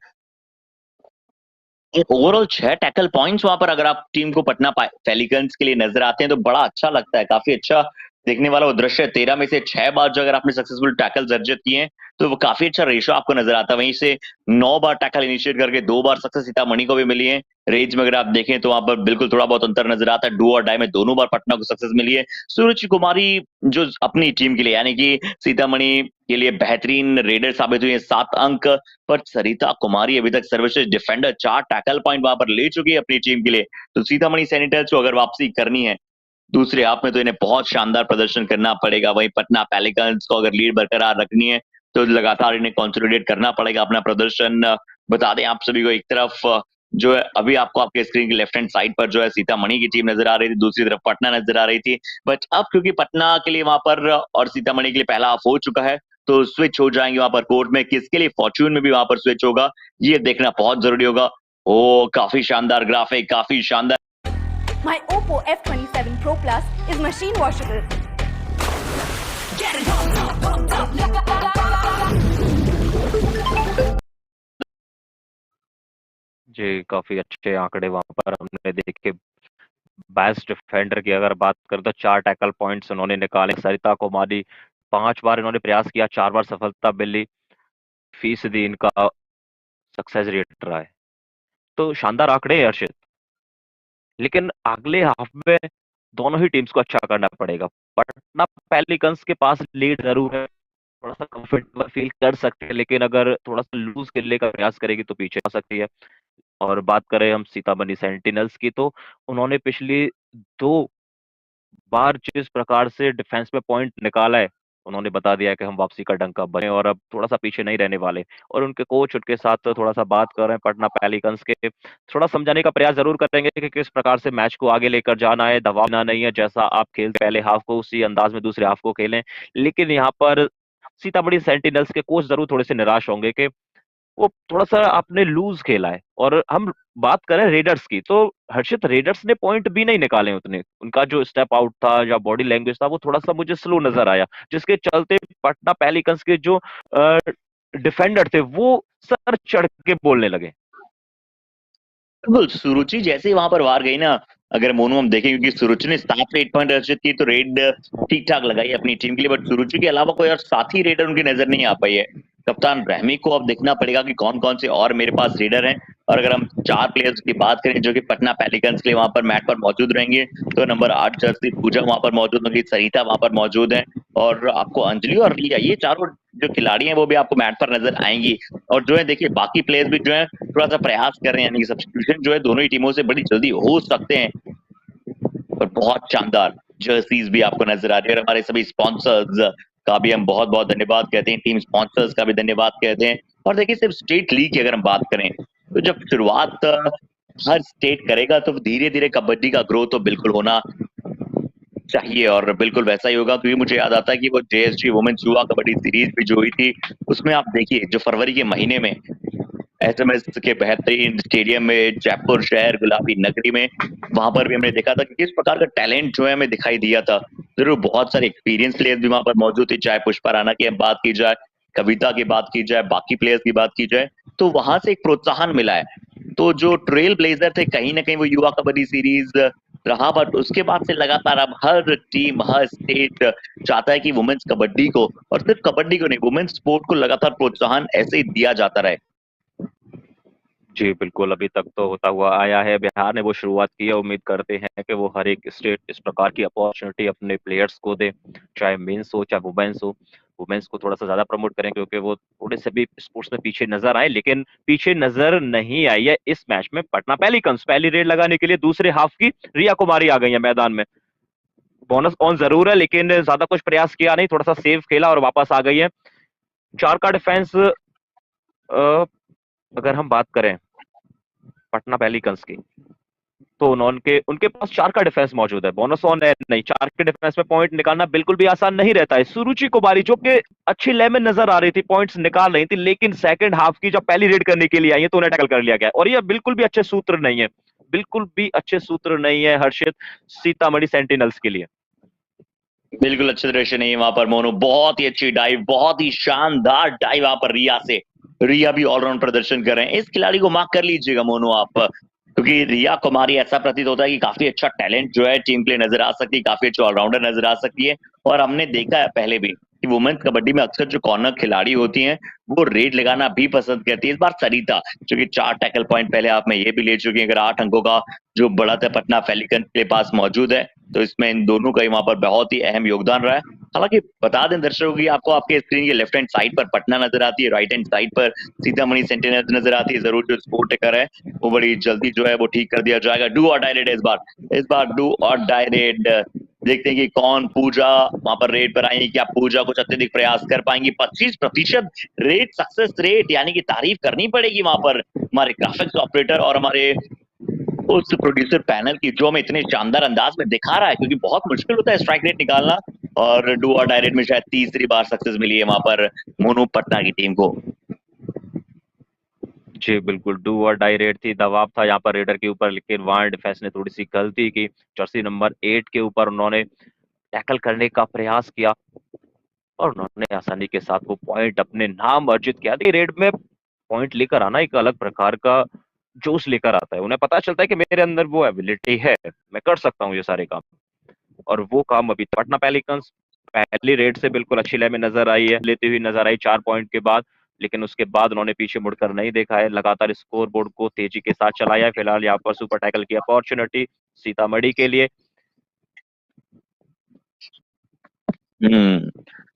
ओवरऑल 6 टैकल पॉइंट्स वहां पर अगर आप टीम को पटना पेलिकंस के लिए नजर आते हैं तो बड़ा अच्छा लगता है, काफी अच्छा देखने वाला वो दृश्य। 13 में से 6 बार जो अगर आपने सक्सेसफुल टैकल अर्जित किए हैं तो वो काफी अच्छा रेशो आपको नजर आता है। वहीं से 9 बार टैकल इनिशिएट करके 2 बार सक्सेस सीतामढ़ी को भी मिली है। रेंज में अगर आप देखें तो वहां पर बिल्कुल थोड़ा बहुत अंतर नजर आता है। डू और डाई में दोनों बार पटना को सक्सेस मिली है। सुरुचि कुमारी जो अपनी टीम के लिए यानी कि सीतामढ़ी के लिए बेहतरीन रेडर साबित हुई है, 7 अंक। पर सरिता कुमारी अभी तक सर्वश्रेष्ठ डिफेंडर, 4 टैकल पॉइंट वहां पर ले चुकी है अपनी टीम के लिए। तो सीतामढ़ी सैनिटर्स को अगर वापसी करनी है दूसरे हाफ में तो इन्हें बहुत शानदार प्रदर्शन करना पड़ेगा। वहीं पटना पेलिकंस को अगर लीड बरकरार रखनी है तो लगातार इन्हें कंसोलिडेट करना पड़ेगा अपना प्रदर्शन। बता दें आप सभी को, एक तरफ जो है अभी आपको आपके स्क्रीन की लेफ्ट हैंड साइड पर जो है सीतामढ़ी की टीम नजर आ रही थी, दूसरी तरफ पटना नजर आ रही थी। बट अब क्योंकि पटना के लिए वहां पर और सीतामढ़ी के लिए पहला हाफ हो चुका है तो स्विच हो जाएंगे वहां पर कोर्ट में। किसके लिए फॉर्च्यून में भी वहां पर स्विच होगा ये देखना बहुत जरूरी होगा। ओ काफी शानदार ग्राफिक, काफी शानदार। My Oppo F27 Pro Plus is machine washable. Get it pumped up. जी काफी अच्छे आंकड़े वहां पर हमने देखे। बेस्ट डिफेंडर की अगर बात करें तो 4 टैकल पॉइंट्स उन्होंने निकाले। सरिता कुमारी 5 बार इन्होंने प्रयास किया, 4 बार सफलता मिली, फीसदी इनका सक्सेस रेट रहा है। तो शानदार आंकड़े हैं हर्षित, लेकिन अगले हाफ में दोनों ही टीम्स को अच्छा करना पड़ेगा। पटना पेलिकंस के पास लीड जरूर है, थोड़ा सा कंफर्टेबल फील कर सकते हैं, लेकिन अगर थोड़ा सा लूज खेलने का प्रयास करेगी तो पीछे आ सकती है। और बात करें हम सीतामढ़ी सेंटिनल्स की, तो उन्होंने पिछली 2 बार जिस प्रकार से डिफेंस में पॉइंट निकाला है, उन्होंने बता दिया कि हम वापसी का डंका बने और अब थोड़ा सा पीछे नहीं रहने वाले। और उनके कोच उनके साथ तो थोड़ा सा बात कर रहे हैं पटना पेलिकंस के, थोड़ा समझाने का प्रयास जरूर करेंगे कि किस प्रकार से मैच को आगे लेकर जाना है, दबाना नहीं है। जैसा आप खेलते पहले हाफ को उसी अंदाज में दूसरे हाफ को खेलें। लेकिन यहाँ पर सीतामढ़ी सेंटिनल्स के कोच जरूर थोड़े से निराश होंगे कि वो थोड़ा सा आपने लूज खेला है। और हम बात करें रेडर्स की, तो हर्षित रेडर्स ने पॉइंट भी नहीं निकाले उतने। उनका जो स्टेप आउट था या बॉडी लैंग्वेज था वो थोड़ा सा मुझे स्लो नजर आया, जिसके चलते पटना पेलिकंस के जो डिफेंडर थे वो सर चढ़ के बोलने लगे। बिल्कुल, सुरुचि जैसे ही वहां पर वार गई ना, अगर मोनू हम देखें क्योंकि सुरुचि ने 7 रेड पॉइंट अर्जित की तो रेड ठीक ठाक लगाई अपनी टीम के लिए, बट सुरुचि के अलावा कोई और साथी रेडर उनकी नजर नहीं आ पाई है। कप्तान रहमी को अब देखना पड़ेगा कि कौन कौन से और मेरे पास रेडर हैं। और अगर हम 4 प्लेयर्स की बात करें जो कि पटना पेलिकंस के लिए वहां पर मैट पर मौजूद रहेंगे तो नंबर 8 जर्सी पूजा वहां पर मौजूद होंगी, सरिता वहां पर मौजूद है, और आपको अंजलि और रिया, ये चारों जो खिलाड़ी हैं वो भी आपको मैट पर नजर आएंगी। और जो है देखिए बाकी प्लेयर्स भी जो है थोड़ा सा प्रयास कर रहे हैं, यानी सब्स्टिट्यूशन जो है दोनों ही टीमों से बड़ी जल्दी हो सकते हैं। और बहुत शानदार जर्सीज भी आपको नजर आ रही है। और हमारे सभी स्पॉन्सर्स का भी हम बहुत बहुत धन्यवाद कहते हैं, टीम स्पॉन्सर्स का भी धन्यवाद कहते हैं। और देखिए सिर्फ स्टेट लीग की अगर हम बात करें तो जब शुरुआत हर स्टेट करेगा तो धीरे धीरे कबड्डी का ग्रोथ तो बिल्कुल होना चाहिए, और बिल्कुल वैसा ही होगा। क्योंकि मुझे याद आता है कि वो जेएसजी वुमेन्स युवा कबड्डी सीरीज भी जो हुई थी उसमें आप देखिए जो फरवरी के महीने में एसएमएस के बेहतरीन स्टेडियम में जयपुर शहर गुलाबी नगरी में वहां पर भी हमने देखा था कि किस प्रकार का टैलेंट जो है हमें दिखाई दिया था। जरूर बहुत सारे एक्सपीरियंस प्लेयर्स भी वहां पर मौजूद थे, चाहे पुष्पा राणा की बात की जाए, कविता की बात की जाए, बाकी प्लेयर्स की बात की जाए, तो वहां से एक प्रोत्साहन मिला है। तो जो ट्रेल ब्लेजर थे कहीं ना कहीं वो युवा कबड्डी सीरीज रहा, बट उसके बाद से लगातार अब हर टीम हर स्टेट चाहता है कि वुमेन्स कबड्डी को, और सिर्फ कबड्डी को नहीं, वुमेन्स स्पोर्ट को लगातार प्रोत्साहन ऐसे ही दिया जाता रहे। जी बिल्कुल, अभी तक तो होता हुआ आया है। बिहार ने वो शुरुआत की है, उम्मीद करते हैं कि वो हर एक स्टेट इस प्रकार की अपॉर्चुनिटी अपने प्लेयर्स को दे, चाहे मेंस हो चाहे वुमेन्स हो। वुमेन्स को थोड़ा सा ज्यादा प्रमोट करें क्योंकि वो थोड़े से भी स्पोर्ट्स में पीछे नजर आए, लेकिन पीछे नजर नहीं आई है इस मैच में पटना पेलिकन्स। पहली रेड लगाने के लिए दूसरे हाफ की रिया कुमारी आ गई है मैदान में। बोनस ऑन जरूर है लेकिन ज्यादा कुछ प्रयास किया नहीं, थोड़ा सा सेफ खेला और वापस आ गई है। 4 का डिफेंस अगर हम बात करें पटना पेलिकन्स की, तो उनके पास 4 का डिफेंस मौजूद है, बोनस ऑन है नहीं। 4 के डिफेंस में पॉइंट निकालना बिल्कुल भी आसान नहीं रहता है। सुरुचि कुमारी जो कि अच्छी लय में नजर आ रही थी, पॉइंट्स निकाल रही थी, लेकिन सेकंड हाफ की जब पहली रेड करने के लिए आई है तो उन्हें टैकल कर लिया गया, और ये बिल्कुल भी अच्छे सूत्र नहीं है, बिल्कुल भी अच्छे सूत्र नहीं है हर्षित, सीतामढ़ी सेंटिनल्स के लिए। बिल्कुल अच्छे दृश्य नहीं है वहां पर मोनू, बहुत ही अच्छी डाइव, बहुत ही शानदार डाइव वहां पर रिया से। रिया भी ऑलराउंड प्रदर्शन कर रहे हैं, इस खिलाड़ी को मार्क कर लीजिएगा मोनू आप, क्योंकि रिया कुमारी ऐसा प्रतीत होता है कि काफी अच्छा टैलेंट जो है टीम के लिए नजर आ सकती है, काफी अच्छा ऑलराउंडर नजर आ सकती है। और हमने देखा है पहले भी कि वुमेन्स कबड्डी में अक्सर जो कॉर्नर खिलाड़ी होती हैं वो रेड लगाना भी पसंद करती है। इस बार सरिता जो कि 4 टैकल पॉइंट पहले आप में ये भी ले चुकी है, अगर 8 अंकों का जो बढ़त है पटना पेलिकन के पास मौजूद है, तो इसमें इन दोनों का ही वहां पर बहुत ही अहम योगदान रहा है। हालांकि बता दें दर्शकों की, आपको आपके स्क्रीन के लेफ्ट हैंड साइड पर पटना नजर आती है, राइट हैंड साइड पर सीतामढ़ी सेंटिनल्स नजर आती है। जरूर जो स्पोर्ट टेकर है वो बड़ी जल्दी जो है वो ठीक कर दिया जाएगा। डू और डाई रेड इस बार डू और डाई रेड। देखते हैं कि कौन, पूजा वहां पर रेड पर आएंगी, क्या पूजा कुछ अत्यधिक प्रयास कर पाएंगी। 25% रेड सक्सेस रेट, यानी कि तारीफ करनी पड़ेगी वहां पर हमारे ग्राफिक्स ऑपरेटर और हमारे उस प्रोड्यूसर पैनल की, जो हमें इतने शानदार अंदाज में दिखा रहा है, क्योंकि बहुत मुश्किल होता है स्ट्राइक रेट निकालना, और डू और डाई रेड में शायद तीसरी बार सक्सेस मिली है वहां पर मोनू पटना की टीम को। जी बिल्कुल, डू और डाई रेड थी, दबाव था यहाँ पर रेडर के ऊपर, लेकिन वहां डिफेंस ने थोड़ी सी गलती की। जर्सी नंबर 8 के ऊपर उन्होंने टैकल करने का प्रयास किया और उन्होंने आसानी के साथ वो पॉइंट अपने नाम अर्जित किया। देखिए रेड में पॉइंट लेकर आना एक अलग प्रकार का जोश लेकर आता है, उन्हें पता चलता है कि मेरे अंदर वो एबिलिटी है, मैं कर सकता हूँ ये सारे काम, और वो काम अभी पटना पेलिकन्स पहली रेड से बिल्कुल अच्छी लय में नजर आई है, लेती हुई नजर आई 4 पॉइंट के बाद, लेकिन उसके बाद उन्होंने पीछे मुड़कर नहीं देखा है, लगातार स्कोर बोर्ड को तेजी के साथ चलाया है। फिलहाल यहाँ पर सुपर टैकल की अपॉर्चुनिटी सीतामढ़ी के लिए।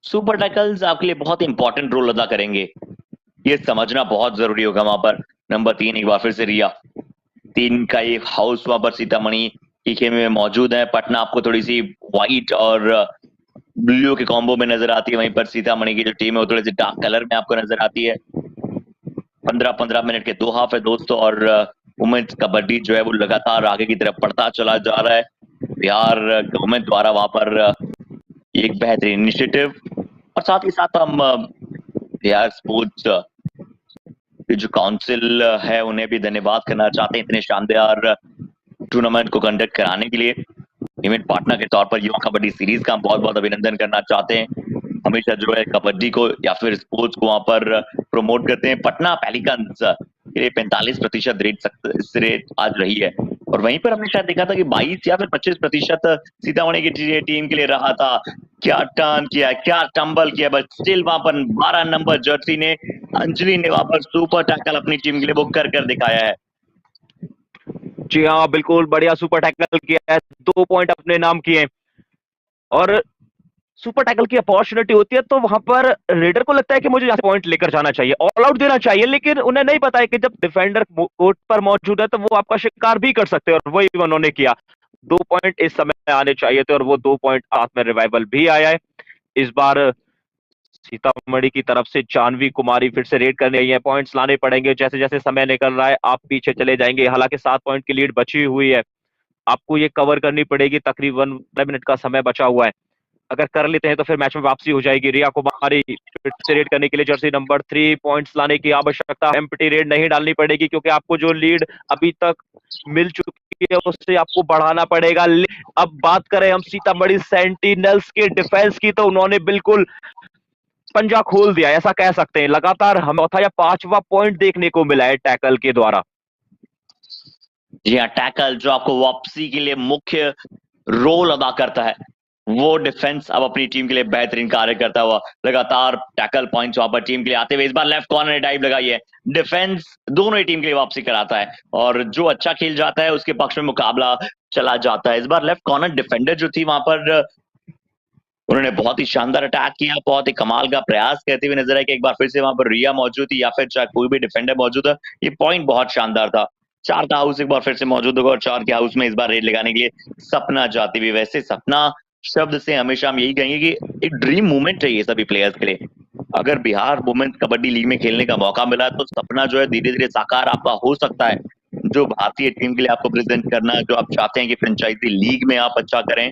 सुपर टैकल्स आपके लिए बहुत इंपॉर्टेंट रोल अदा करेंगे, ये समझना बहुत जरूरी होगा। वहां पर नंबर 3 एक बार फिर से रिया, 3 का एक हाउस वहां पर सीतामढ़ी की खेमे में मौजूद है। पटना आपको थोड़ी सी व्हाइट और ब्लू के कॉम्बो में नजर आती है, वहीं पर सीतामढ़ी की जो टीम है वो थोड़ी सी डार्क कलर में आपको नजर आती है। 15-15 मिनट के 2 हाफ है दोस्तों, और वुमेन्स कबड्डी जो है वो लगातार आगे की तरफ बढ़ता चला जा रहा है। बिहार गवर्नमेंट द्वारा वहां पर एक बेहतरीन इनिशिएटिव, और साथ ही साथ हम बिहार स्पोर्ट्स जो काउंसिल है उन्हें भी धन्यवाद करना चाहते हैं इतने शानदार टूर्नामेंट को कंडक्ट कराने के लिए। इवेंट पार्टनर के तौर पर युवा कबड्डी सीरीज का हम बहुत बहुत अभिनंदन करना चाहते हैं, हमेशा जो है कबड्डी को या फिर स्पोर्ट्स को वहां पर प्रमोट करते हैं। पटना पेलिकन्स के लिए 45% रेट आज रही है, और वहीं पर हमने शायद देखा था कि 22 या फिर 25% सीतामढ़ी की टीम के लिए रहा था। क्या टर्न किया, क्या टंबल किया, बट स्टिल वहां पर 12 नंबर जर्सी ने, अंजलि ने वहां पर सुपर टैकल अपनी टीम के लिए वो कर दिखाया है। जी हाँ बिल्कुल, बढ़िया सुपर टैकल किया है, 2 पॉइंट अपने नाम किए, और सुपर टैकल की अपॉर्चुनिटी होती है तो वहां पर रेडर को लगता है कि मुझे यहाँ से पॉइंट लेकर जाना चाहिए, ऑल आउट देना चाहिए, लेकिन उन्हें नहीं पता है कि जब डिफेंडर कोर्ट पर मौजूद है तो वो आपका शिकार भी कर सकते हैं, और वही उन्होंने किया। 2 पॉइंट इस समय आने चाहिए थे और वो 2 पॉइंट हाथ में रिवाइवल भी आया है। इस बार सीतामढ़ी की तरफ से जानवी कुमारी फिर से रेड करने आई है, पॉइंट्स लाने पड़ेंगे, जैसे जैसे समय निकल रहा है आप पीछे चले जाएंगे। हालांकि 7 पॉइंट की लीड बची हुई है, आपको ये कवर करनी पड़ेगी, तकरीबन 12 मिनट का समय बचा हुआ है, अगर कर लेते हैं तो फिर मैच में वापसी हो जाएगी। रिया कुमारी फिर से रेड करने के लिए जर्सी नंबर 3, पॉइंट्स लाने की आवश्यकता, एम्प्टी रेड नहीं डालनी पड़ेगी क्योंकि आपको जो लीड अभी तक मिल चुकी है उससे आपको बढ़ाना पड़ेगा। अब बात करें हम सीतामढ़ी सेंटिनल्स के डिफेंस की, तो उन्होंने बिल्कुल पंजा खोल दिया, ऐसा कह सकते हैं। लगातार हमें चौथा या 5वां पॉइंट देखने को मिला है टैकल के द्वारा। जी हाँ, टैकल जो आपको वापसी के लिए मुख्य रोल अदा करता है, वो डिफेंस अब अपनी टीम के लिए बेहतरीन कार्य करता हुआ लगातार टैकल पॉइंट्स वहां पर टीम के लिए आते हुए इस बार लेफ्ट कॉर्नर डाइव लगाई है। डिफेंस दोनों ही टीम के लिए वापसी कराता है और जो अच्छा खेल जाता है उसके पक्ष में मुकाबला चला जाता है। इस बार लेफ्ट कॉर्नर डिफेंडर जो थी वहां पर उन्होंने बहुत ही शानदार अटैक किया, बहुत ही कमाल का प्रयास करते हुए नजर आया कि एक बार फिर से वहां पर रिया मौजूद थी या फिर चाहे कोई भी डिफेंडर मौजूद है। ये पॉइंट बहुत शानदार था। 4 का हाउस एक बार फिर से मौजूद होगा और 4 के हाउस में इस बार रेड लगाने के लिए सपना जाती हुई। वैसे सपना शब्द से हमेशा हम यही कहेंगे कि एक ड्रीम मूवमेंट है ये सभी प्लेयर्स के लिए। अगर बिहार वुमेन्स कबड्डी लीग में खेलने का मौका मिला तो सपना जो है धीरे धीरे साकार आपका हो सकता है। जो भारतीय टीम के लिए आपको प्रेजेंट करना, जो आप चाहते हैं कि फ्रेंचाइजी लीग में आप अच्छा करें,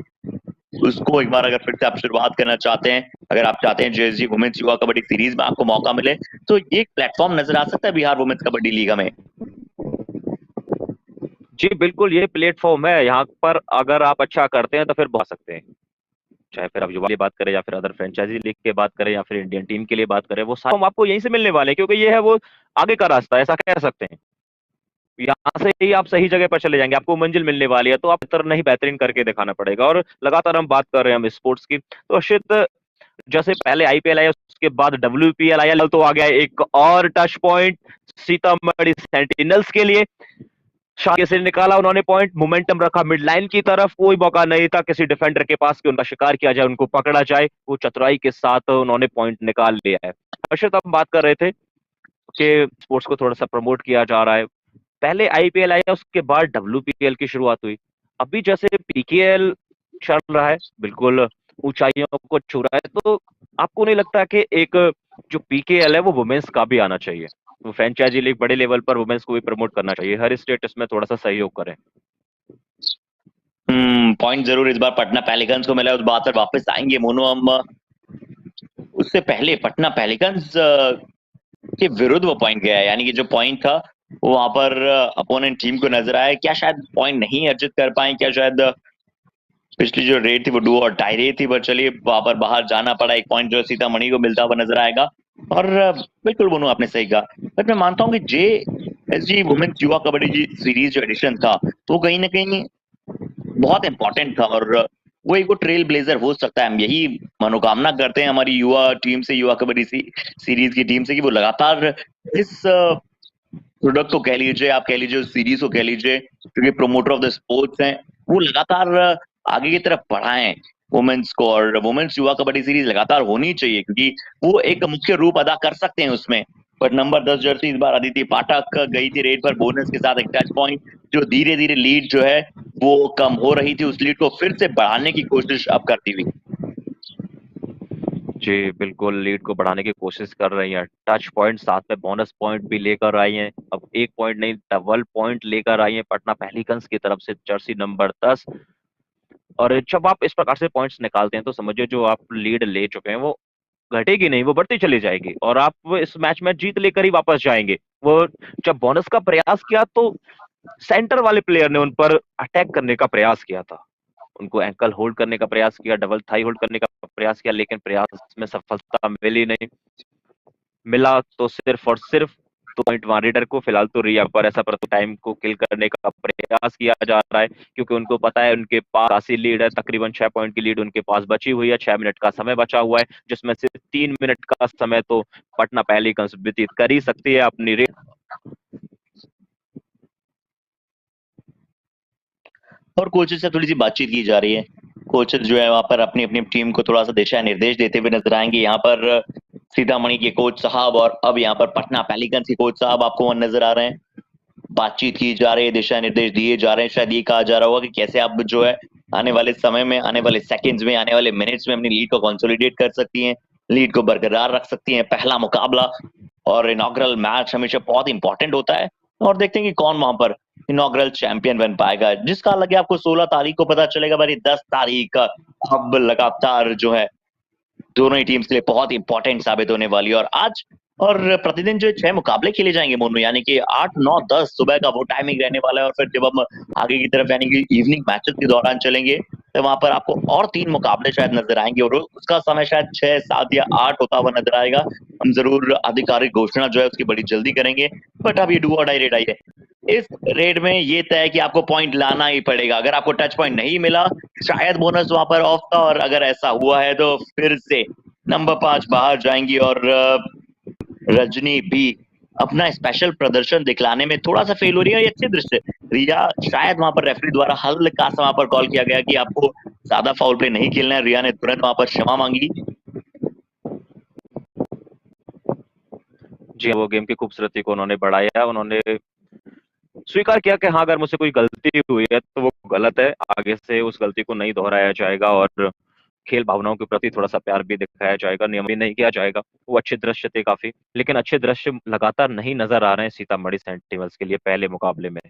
उसको एक बार अगर फिर से आप शुरुआत करना चाहते हैं, अगर आप चाहते हैं जेएसजी वुमेन्स युवा कबड्डी सीरीज में आपको मौका मिले, तो ये एक प्लेटफॉर्म नजर आ सकता है बिहार वुमेन्स कबड्डी लीग में। जी बिल्कुल, ये प्लेटफॉर्म है। यहाँ पर अगर आप अच्छा करते हैं तो फिर बहुत सकते हैं, चाहे फिर आप युवा की बात करें या फिर अदर फ्रेंचाइजी लीग की बात करें या फिर इंडियन टीम के लिए बात करें, वो सारे आपको यहीं से मिलने वाले हैं, क्योंकि ये है वो आगे का रास्ता, ऐसा कह सकते हैं। यहाँ से ही आप सही जगह पर चले जाएंगे, आपको मंजिल मिलने वाली है, तो आप बेहतर नहीं बेहतरीन करके दिखाना पड़ेगा। और लगातार हम बात कर रहे हैं हम स्पोर्ट्स की, तो अर्षित जैसे पहले आईपीएल आया उसके बाद डब्ल्यूपीएल आया, तो आ गया एक और टच पॉइंट सीतामढ़ी सेंटिनल्स के लिए। शाके से निकाला उन्होंने पॉइंट, मोमेंटम रखा मिड लाइन की तरफ, कोई मौका नहीं था किसी डिफेंडर के पास कि उनका शिकार किया जाए, उनको पकड़ा जाए। वो चतुराई के साथ उन्होंने पॉइंट निकाल लिया है। अर्षित हम बात कर रहे थे कि स्पोर्ट्स को थोड़ा सा प्रमोट किया जा रहा है। पहले आईपीएल आया, उसके बाद डब्ल्यूपीएल की शुरुआत हुई। अभी जैसे पीकेएल चल रहा है, बिल्कुल ऊंचाइयों को छू रहा है, तो आपको नहीं लगता कि एक जो पीकेएल है वो वुमेन्स का भी आना चाहिए? वो फ्रेंचाइजी लीग बड़े लेवल पर वुमेन्स को भी प्रमोट करना चाहिए, हर स्टेट इसमें थोड़ा सा सहयोग करें। पॉइंट जरूर इस बार पटना पेलिकन्स को मिला, उस बात पर वापस आएंगे मोनू हम। उससे पहले पटना पेलिकन्स के विरुद्ध वो पॉइंट गया है, यानी कि जो पॉइंट था वो वहां पर अपोनेंट टीम को नजर आया, क्या शायद पॉइंट नहीं अर्जित कर पाए, क्या शायद पिछली जो रेट थी वो डू और टाई रेट थी, पर चलिए वहां पर बाहर जाना पड़ा। एक पॉइंट जो सीतामढ़ी को मिलता हुआ नजर आएगा। और बिल्कुल बोनू आपने सही कहा, बट मैं मानता हूँ कि जेएसजी वुमेन्स युवा कबड्डी सीरीज जो एडिशन था वो कहीं ना कहीं बहुत इंपॉर्टेंट था और वो एक ट्रेल ब्लेजर हो सकता है। हम यही मनोकामना करते हैं हमारी युवा टीम से, युवा कबड्डी सीरीज की टीम से, कि वो लगातार इस प्रोडक्ट को कह लीजिए, आप कह लीजिए, उस सीरीज को कह लीजिए, क्योंकि प्रोमोटर ऑफ द स्पोर्ट्स हैं, वो लगातार आगे की तरफ बढ़ाएं वुमेन्स को। और वुमेन्स युवा कबड्डी सीरीज लगातार होनी चाहिए क्योंकि वो एक मुख्य रूप अदा कर सकते हैं उसमें। पर नंबर 10 जर्सी इस बार अदिति पाठक गई थी रेड पर बोनस के साथ एक टच पॉइंट, जो धीरे धीरे लीड जो है वो कम हो रही थी, उस लीड को फिर से बढ़ाने की कोशिश अब करती हुई। जी बिल्कुल, लीड को बढ़ाने की कोशिश कर रही हैं, टच पॉइंट साथ में बोनस पॉइंट भी लेकर आई हैं। अब एक पॉइंट नहीं, डबल पॉइंट लेकर आई हैं पटना पेलिकन्स की तरफ से जर्सी नंबर 10। और जब आप इस प्रकार से पॉइंट्स निकालते हैं तो समझिए जो आप लीड ले चुके हैं वो घटेगी नहीं, वो बढ़ती चली जाएगी और आप इस मैच में जीत लेकर ही वापस जाएंगे। वो जब बोनस का प्रयास किया तो सेंटर वाले प्लेयर ने उन पर अटैक करने का प्रयास किया था, उनको एंकल होल्ड करने का प्रयास किया, डबल थाई होल्ड करने का प्रयास किया, लेकिन प्रयास में सफलता मिली नहीं। मिला तो सिर्फ और सिर्फ 2 पॉइंट वहां रेडर को, फिलहाल तो रिया पर ऐसा प्रति टाइम को किल करने का प्रयास किया जा रहा है, क्योंकि उनको पता है उनके पास काफी लीड है, तकरीबन 6 पॉइंट की लीड उनके पास बची हुई है। 6 मिनट का समय बचा हुआ है, जिसमें से 3 मिनट का समय तो पटना पेलिकन्स व्यतीत कर ही सकती है अपनी रेड। और कोचेस से थोड़ी सी बातचीत की जा रही है, कोचेस जो है वहां पर अपनी अपनी टीम को थोड़ा सा दिशा निर्देश देते हुए नजर आएंगे। यहाँ पर सीतामढ़ी के कोच साहब और अब यहाँ पर पटना पेलिकन्स के कोच साहब आपको वहां नजर आ रहे हैं, बातचीत की जा रही है, दिशा निर्देश दिए जा रहे हैं। शायद ये कहा जा रहा होगा कि कैसे आप जो है आने वाले समय में, आने वाले सेकंड्स में, आने वाले मिनट्स में अपनी लीड को कंसोलिडेट कर सकती हैं, लीड को बरकरार रख सकती हैं। पहला मुकाबला और इनॉग्रल मैच हमेशा बहुत इंपॉर्टेंट होता है और देखते हैं कि कौन वहां पर इनॉग्रल चैंपियन बन पाएगा। जिसका लगे आपको 16 तारीख को पता चलेगा, भाई 10 तारीख अब लगातार जो है दोनों ही टीम्स के लिए बहुत इंपॉर्टेंट साबित होने वाली है। और आज और प्रतिदिन जो 6 मुकाबले खेले जाएंगे मोनू, यानी कि 8, 9, 10 सुबह का वो टाइमिंग रहने वाला है। और फिर जब हम आगे की तरफ यानी कि इवनिंग मैचेस के दौरान चलेंगे तो वहां पर आपको और 3 मुकाबले शायद नजर आएंगे और उसका समय शायद 6, 7 या 8 होता हुआ नजर आएगा। हम जरूर आधिकारिक घोषणा जो है उसकी बड़ी जल्दी करेंगे, बट अब ये डू और डाई रेड आई है। इस रेड में ये तय है कि आपको पॉइंट लाना ही पड़ेगा। अगर आपको टच पॉइंट नहीं मिला, शायद बोनस वहां पर ऑफ था, और अगर ऐसा हुआ है तो फिर से नंबर 5 बाहर जाएंगी और रजनी भी अपना स्पेशल प्रदर्शन दिखलाने में थोड़ा सा फेल हो रही है। ये अच्छे दृश्य, रिया शायद वहां पर रेफरी द्वारा हल्का सा वहां पर कॉल किया गया कि आपको ज्यादा फाउल प्ले नहीं खेलना है। रिया ने तुरंत वहां पर क्षमा मांगी। जी, वो गेम की खूबसूरती को उन्होंने बढ़ाया, उन्होंने स्वीकार किया कि हाँ, अगर मुझसे कोई गलती हुई है तो वो गलत है, आगे से उस गलती को नहीं दोहराया जाएगा और खेल भावनाओं के प्रति थोड़ा सा प्यार भी दिखाया जाएगा, नियम भी नहीं किया जाएगा। वो अच्छे दृश्य थे काफी, लेकिन अच्छे दृश्य लगातार नहीं नजर आ रहे हैं सीतामढ़ी सेंटिनल्स के लिए पहले मुकाबले में।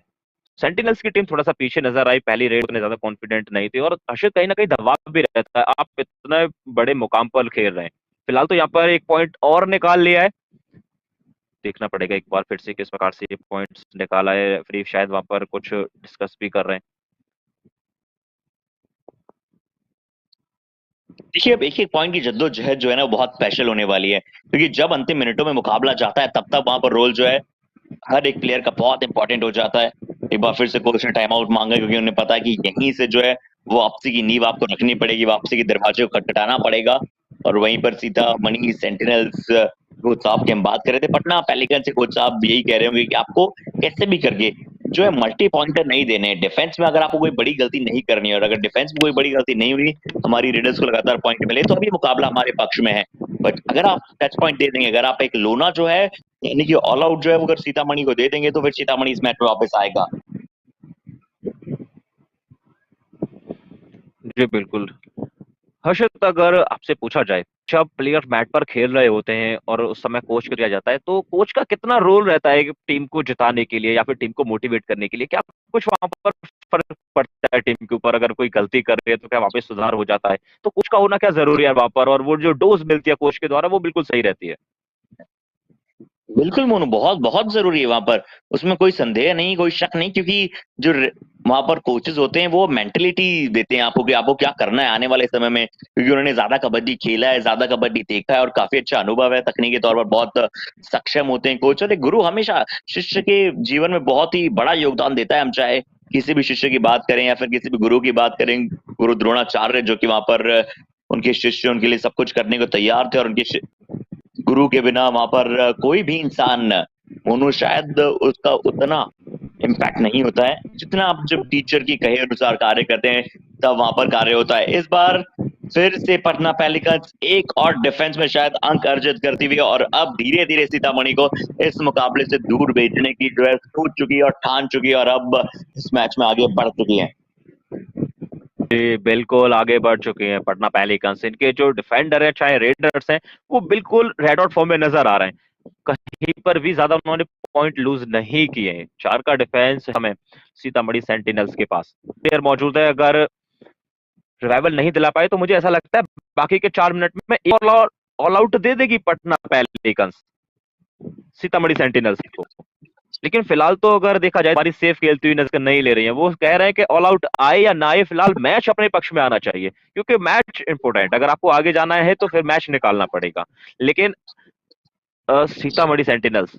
सेंटिनल्स की टीम थोड़ा सा पीछे नजर आई, पहली रेड उतने ज्यादा कॉन्फिडेंट नहीं थी, और हर्षित कहीं ना कहीं दबाव भी रहता है, आप इतने बड़े मुकाम पर खेल रहे हैं। फिलहाल तो यहाँ पर एक पॉइंट और निकाल लिया है, देखना पड़ेगा एक बार फिर से किस प्रकार से ये पॉइंट्स निकाला है। रेफरी शायद वहां पर कुछ डिस्कस भी कर रहे हैं। देखिए, अब एक-एक पॉइंट की जद्दोजहद जो है ना, वो बहुत स्पेशल होने वाली है, क्योंकि जब अंतिम मिनटों में मुकाबला जाता है, तब तक वहां पर रोल जो है हर एक प्लेयर का बहुत इंपॉर्टेंट हो जाता है। एक बार फिर से कोच ने टाइम आउट मांगा, क्योंकि उन्हें पता है कि यहीं से जो है वो वापसी की नींव आपको रखनी पड़ेगी, वापसी के दरवाजे को खटखटाना पड़ेगा। और वहीं पर सीतामढ़ी सेंटिनल्स कोच साहब की हम बात कर रहे थे, पटना पेलिकन से कोच साहब यही कह रहे होंगे कि आपको कैसे भी करके जो है मल्टी पॉइंटर नहीं देने हैं। डिफेंस में अगर आपको कोई बड़ी गलती नहीं करनी है, और अगर डिफेंस में कोई बड़ी गलती नहीं हुई, हमारी रेडर्स को लगातार पॉइंट मिले, तो अभी मुकाबला हमारे पक्ष में है। बट अगर आप टच पॉइंट दे देंगे, अगर आप एक लोना जो है यानी कि ऑल आउट जो है वो अगर सीतामढ़ी को दे देंगे, तो फिर सीतामढ़ी इस मैच में वापस आएगा। जी बिल्कुल। हर्षित, अगर आपसे पूछा जाए, जब प्लेयर मैट पर खेल रहे होते हैं और उस समय कोच को दिया जाता है, तो कोच का कितना रोल रहता है टीम को जिताने के लिए या फिर टीम को मोटिवेट करने के लिए? क्या कुछ वहां पर फर्क पड़ता है टीम के ऊपर? अगर कोई गलती कर रही है तो क्या वापस सुधार हो जाता है? तो कोच का होना क्या जरूरी है वहां पर, और वो जो डोज मिलती है कोच के द्वारा वो बिल्कुल सही रहती है? बिल्कुल मोनू, बहुत बहुत जरूरी है वहां पर, उसमें कोई संदेह नहीं, कोई शक नहीं, क्योंकि जो वहां पर कोचेस होते हैं वो मेंटलिटी देते हैं आपको कि आपको क्या करना है आने वाले समय में, क्योंकि उन्होंने ज्यादा कबड्डी खेला है, ज्यादा कबड्डी देखा है और काफी अच्छा अनुभव है। तकनीकी तौर पर बहुत सक्षम होते हैं कोच, और एक गुरु हमेशा शिष्य के जीवन में बहुत ही बड़ा योगदान देता है। हम चाहे किसी भी शिष्य की बात करें या फिर किसी भी गुरु की बात करें, गुरु द्रोणाचार्य जो कि वहां पर उनके शिष्य उनके लिए सब कुछ करने को तैयार थे, और उनके गुरु के बिना वहां पर कोई भी इंसान मोनू शायद उसका उतना इम्पैक्ट नहीं होता है जितना आप जब टीचर की कहे अनुसार कार्य करते हैं तब वहां पर कार्य होता है। इस बार फिर से पटना पेलिकन्स एक और डिफेंस में शायद अंक अर्जित करती हुई, और अब धीरे धीरे सीतामढ़ी को इस मुकाबले से दूर भेजने की जो है सोच चुकी है और ठान चुकी है, और अब इस मैच में आगे बढ़ चुकी है। जी बिल्कुल, आगे बढ़ चुके हैं पटना पेलिकन्स। इनके जो डिफेंडर है, चाहे रेडर्स हैं, वो बिल्कुल रेड आउट फॉर्म में नजर आ रहे हैं, कहीं पर भी ज्यादा उन्होंने पॉइंट लूज नहीं किए हैं। 4 का डिफेंस हमें सीतामढ़ी सेंटिनल्स के पास प्लेयर मौजूद है। अगर रिवाइवल नहीं दिला पाए तो मुझे ऐसा लगता है बाकी के 4 मिनट में एक ऑल आउट दे देगी पटना पेलिकन्स सीतामढ़ी सेंटिनल्स को। लेकिन फिलहाल तो अगर देखा जाए, हमारी सेफ खेलती हुई नजर नहीं ले रही है। वो कह रहे हैं कि ऑल आउट आए या ना आए, फिलहाल मैच अपने पक्ष में आना चाहिए, क्योंकि मैच इंपोर्टेंट, अगर आपको आगे जाना है तो फिर मैच निकालना पड़ेगा। लेकिन सीतामढ़ी सेंटिनल्स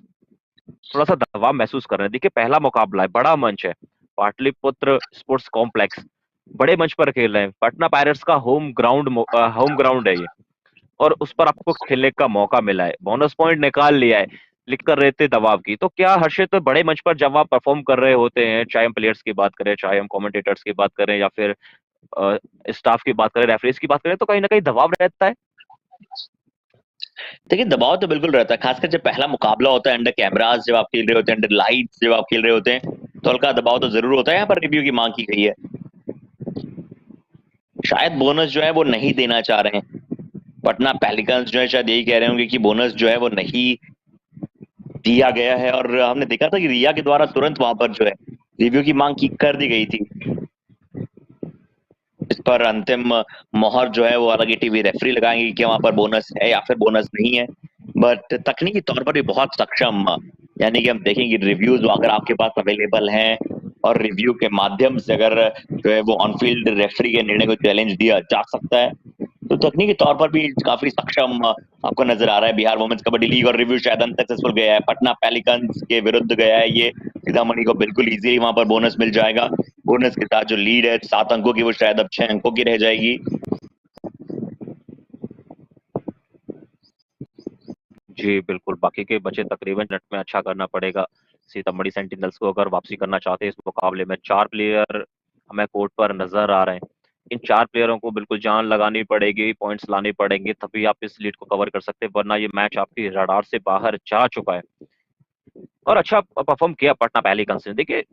थोड़ा सा दबाव महसूस कर रहे हैं। देखिए, पहला मुकाबला है, बड़ा मंच है, पाटलिपुत्र स्पोर्ट्स कॉम्प्लेक्स, बड़े मंच पर खेल रहे हैं। पटना पायरेट्स का होम ग्राउंड है ये, और उस पर आपको खेलने का मौका मिला है, बोनस पॉइंट निकाल लिया है, लिखकर रहते दबाव की। तो क्या हर्षित, बड़े मंच पर जब आप परफॉर्म कर रहे होते हैं, चाहे हम प्लेयर्स की बात करें, चाहे हम कमेंटेटर्स की बात करें, या फिर स्टाफ की बात करें, रेफरीज की बात करें, तो कहीं ना कहीं दबाव रहता है? देखिए, दबाव तो बिल्कुल रहता है, खासकर जब पहला मुकाबला होता है अंडर कैमरास, जब आप खेल रहे होते हैं, अंडर लाइट्स जब आप खेल रहे होते हैं, तो हल्का दबाव तो जरूर होता है। यहाँ पर रिव्यू की मांग की गई है, शायद बोनस जो है वो नहीं देना चाह रहे हैं पटना पेलिकन्स, जो है शायद यही कह रहे होंगे कि बोनस जो है वो नहीं दिया गया है। और हमने देखा था कि रिया के द्वारा तुरंत वहां पर जो है रिव्यू की मांग की कर दी गई थी। इस पर अंतिम मोहर जो है वो अलग टीवी रेफरी लगाएंगे कि वहां पर बोनस है या फिर बोनस नहीं है। बट तकनीकी तौर पर भी बहुत सक्षम, यानी कि हम देखेंगे रिव्यूज अगर आपके पास अवेलेबल हैं और रिव्यू के माध्यम से अगर जो है वो ऑन फील्ड रेफरी के निर्णय को चैलेंज दिया जा सकता है, तो तकनीकी तौर पर भी काफी सक्षम आपको नजर आ रहा है बिहार वुमेन्स कबड्डी लीग। और रिव्यू शायद अनसक्सेसफुल गया है, पटना पेलिकन्स के विरुद्ध गया है ये, सीतामढ़ी को बिल्कुल इजीली वहां पर बोनस मिल जाएगा। बोनस के साथ जो लीड है 7 अंकों की, वो शायद अब 6 अंकों की रह जाएगी। जी बिल्कुल, बाकी के बचे तकरीबन मिनट में अच्छा करना पड़ेगा सीतामढ़ी सेंटिनल्स को अगर वापसी करना चाहते हैं इस मुकाबले में। 4 प्लेयर हमें कोर्ट पर नजर आ रहे हैं। इन 4 प्लेयरों को बिल्कुल जान लगानी पड़ेगी, पॉइंट्स लाने पड़ेंगे, तभी आप इस लीड को कवर कर सकते हैं, वरना ये मैच आपकी रडार से बाहर जा चुका है। और अच्छा परफॉर्म किया पटना पेलिकन्स ने। देखिए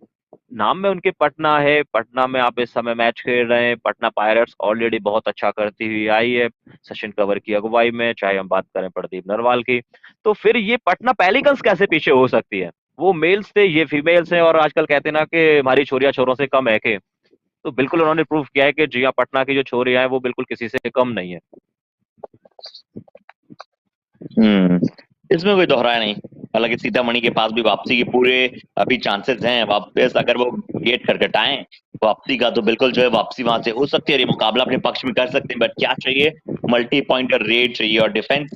नाम में उनके पटना है, पटना में आप इस समय मैच खेल रहे हैं। पटना पायरेट्स ऑलरेडी बहुत अच्छा करती हुई आई है सचिन कंवर की अगुवाई में, चाहे हम बात करें प्रदीप नरवाल की। तो फिर ये पटना पेलिकन्स कैसे पीछे हो सकती है? वो मेल्स थे, ये फीमेल्स हैं, और आजकल कहते हैं ना कि हमारी छोरियां छोरों से कम है के, तो बिल्कुल उन्होंने प्रूव किया है कि जी हाँ, पटना की जो छोरियां हैं वो बिल्कुल किसी से कम नहीं है। इसमें कोई दोहराया नहीं। हालांकि सीतामढ़ी के पास भी वापसी के पूरे अभी चांसेस हैं। वापस अगर वो गेट खटखटाएं वापसी का, तो बिल्कुल जो है वापसी वहां से हो सकती है और ये मुकाबला अपने पक्ष में कर सकते हैं। बट क्या चाहिए? मल्टी पॉइंटर रेड चाहिए और डिफेंस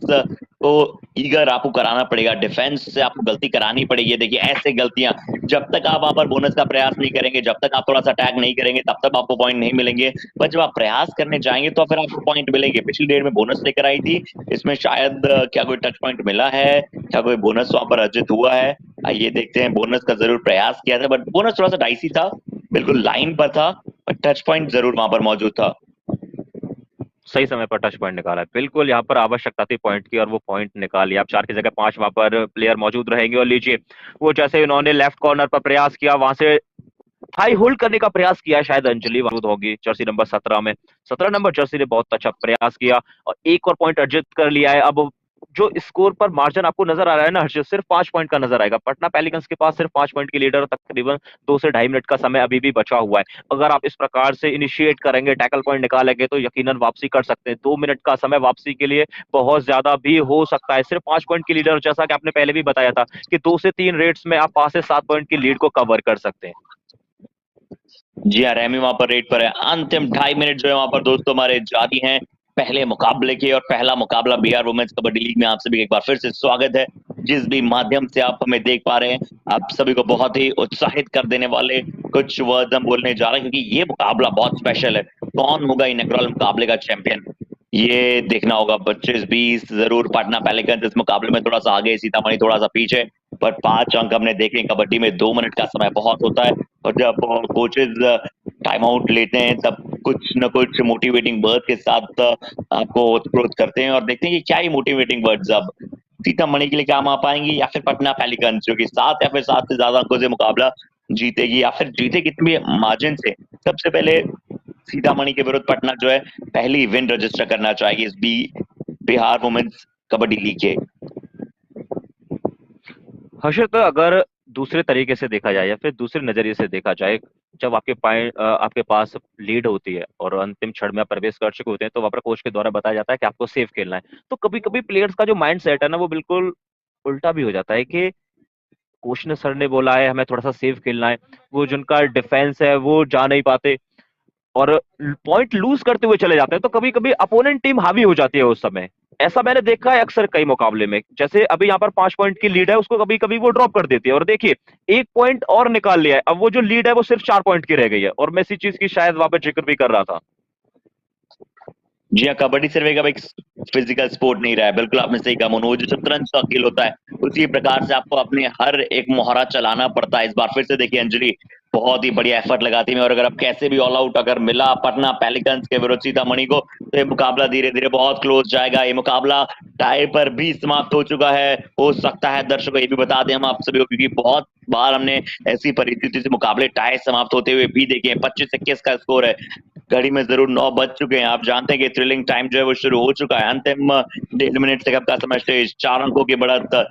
को ईगर आपको कराना पड़ेगा। डिफेंस से आपको गलती करानी पड़ेगी। देखिए ऐसे गलतियां जब तक आप वहां पर बोनस का प्रयास नहीं करेंगे, जब तक आप थोड़ा सा अटैक नहीं करेंगे, तब तक आपको पॉइंट नहीं मिलेंगे। पर जब आप प्रयास करने जाएंगे तो फिर आपको पॉइंट मिलेंगे। पिछली डेट में बोनस लेकर आई थी, इसमें शायद क्या कोई टच पॉइंट मिला है, क्या कोई बोनस वहां पर अर्जित हुआ है? आइए देखते हैं। बोनस का जरूर प्रयास किया था, बट बोनस थोड़ा सा डाइसी था, बिल्कुल लाइन पर था, पर टच पॉइंट जरूर वहां पर मौजूद था। सही समय पर टच पॉइंट निकाला है। बिल्कुल यहाँ पर आवश्यकता थी पॉइंट की और वो पॉइंट निकाली। आप 4 की जगह 5 वहां पर प्लेयर मौजूद रहेंगे। और लीजिए वो जैसे उन्होंने लेफ्ट कॉर्नर पर प्रयास किया, वहां से हाई होल्ड करने का प्रयास किया है, शायद अंजलि मौजूद होगी जर्सी नंबर 17 में। 17 नंबर जर्सी ने बहुत अच्छा प्रयास किया और एक और पॉइंट अर्जित कर लिया है। अब जो स्कोर पर मार्जिन आपको नजर आ रहा है ना हर्षित, सिर्फ 5 पॉइंट का नजर आएगा। पटना पेलिकन्स के पास सिर्फ 5 पॉइंट की लीडर, तकरीबन 2 से 2.5 मिनट का समय अभी भी बचा हुआ है। अगर आप इस प्रकार से इनिशिएट करेंगे, टैकल पॉइंट निकालेंगे, तो यकीनन वापसी कर सकते हैं। 2 मिनट का समय वापसी के लिए बहुत ज्यादा भी हो सकता है। सिर्फ 5 पॉइंट की लीडर, जैसा कि आपने पहले भी बताया था कि 2 से 3 रेट्स में आप 5 से 7 पॉइंट की लीड को कवर कर सकते हैं। जी हाँ, रेमी वहां पर रेड पर है। अंतिम 2.5 मिनट जो है वहां पर दोस्तों हमारे जारी हैं पहले मुकाबले के। और पहला मुकाबला बिहार वुमेन्स कबड्डी लीग में आप सभी एक बार फिर से स्वागत है। जिस भी माध्यम से आप हमें देख पा रहे हैं, आप सभी को बहुत ही उत्साहित कर देने वाले कुछ वर्ड हम बोलने जा रहे हैं, क्योंकि ये मुकाबला बहुत स्पेशल है। कौन होगा इनॉग्रल मुकाबले का चैंपियन, ये देखना होगा। 25-20 जरूर पटना पेलिकन्स इस मुकाबले में थोड़ा सा आगे, सीतामढ़ी थोड़ा सा पीछे, पर 5 अंक हमने देखे। कबड्डी में 2 मिनट का समय बहुत होता है, और जब कोचेज टाइम आउट लेते हैं तब कुछ न कुछ मोटिवेटिंग वर्ड के साथ आपको ओतप्रोत करते हैं। और देखते हैं कि क्या ही मोटिवेटिंग वर्ड्स अब सीतामढ़ी के लिए काम आ पाएंगी, या फिर पटना पेलिकन्स जो कि 7 या फिर 7 से ज्यादा अंकों से मुकाबला जीतेगी, या फिर जीते कितने मार्जिन से। सबसे पहले सीतामढ़ी के विरुद्ध पटना जो है पहली विन रजिस्टर करना चाहेगी इस बिहार वुमेन्स कबड्डी लीग के। हर्षित, अगर दूसरे तरीके से देखा जाए या फिर दूसरे नजरिए से देखा जाए, जब आपके पास लीड होती है और अंतिम क्षण में आप प्रवेश कर चुके होते हैं, तो वहां पर कोच के द्वारा बताया जाता है कि आपको सेफ खेलना है। तो कभी कभी प्लेयर्स का जो माइंड सेट है ना, वो बिल्कुल उल्टा भी हो जाता है कि कोच ने, सर ने बोला है हमें थोड़ा सा सेफ खेलना है, वो जिनका डिफेंस है वो जा नहीं पाते और पॉइंट लूज करते हुए चले जाते हैं। तो कभी कभी अपोनेंट टीम हावी हो जाती है उस समय। ऐसा मैंने देखा है अक्सर कई मुकाबले में। जैसे अभी यहाँ पर 5 पॉइंट की लीड है, उसको कभी कभी वो ड्रॉप कर देती है। और देखिए 1 पॉइंट और निकाल लिया है, अब वो जो लीड है वो सिर्फ 4 पॉइंट की रह गई है। और मैं इसी चीज की शायद वहां पर जिक्र भी कर रहा था। जी हाँ, कबड्डी सिर्फ एक फिजिकल स्पोर्ट नहीं रहा है। बिल्कुल आपने सही कहा मनोज, जो शतरंज का खेल होता है उसी प्रकार से आपको अपने हर एक मोहरा चलाना पड़ता है। इस बार फिर से देखिए अंजलि बहुत ही बढ़िया एफर्ट लगाती है, और अगर अब कैसे भी ऑल आउट अगर मिला पटना पेलिकन्स के विरुद्ध सीतामढ़ी को, तो ये मुकाबला धीरे धीरे बहुत क्लोज जाएगा। ये मुकाबला टाई पर भी समाप्त हो चुका है। हो सकता है दर्शकों ये भी बता दें हम आप सभी को, क्योंकि बहुत बार हमने ऐसी परिस्थिति से मुकाबले टाई समाप्त होते हुए भी देखे हैं। 25-21 का स्कोर है, घड़ी में जरूर 9 बज चुके हैं। आप जानते हैं कि थ्रिलिंग टाइम जो है वो शुरू हो चुका है। अंतिम 1.5 मिनट से कब का समय शेष, 4 अंकों की बढ़त।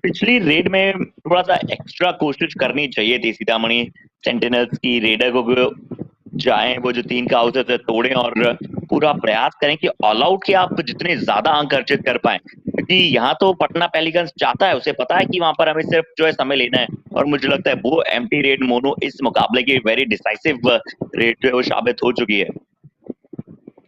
पिछली रेड में थोड़ा सा एक्स्ट्रा कोशिश करनी चाहिए थी सीतामढ़ी सेंटिनल्स की। रेडर को जाएं, वो जो 3 का हाउसेस है तोड़ें और पूरा प्रयास करें कि ऑल आउट के आप जितने ज्यादा अंक अर्जित कर पाए, क्योंकि यहाँ तो पटना पेलिकन्स चाहता है, उसे पता है कि वहां पर हमें सिर्फ जो है समय लेना है। और मुझे लगता है वो एम्प्टी रेड मोनो इस मुकाबले की वेरी डिसाइसिव रेड जो है वो साबित हो चुकी है।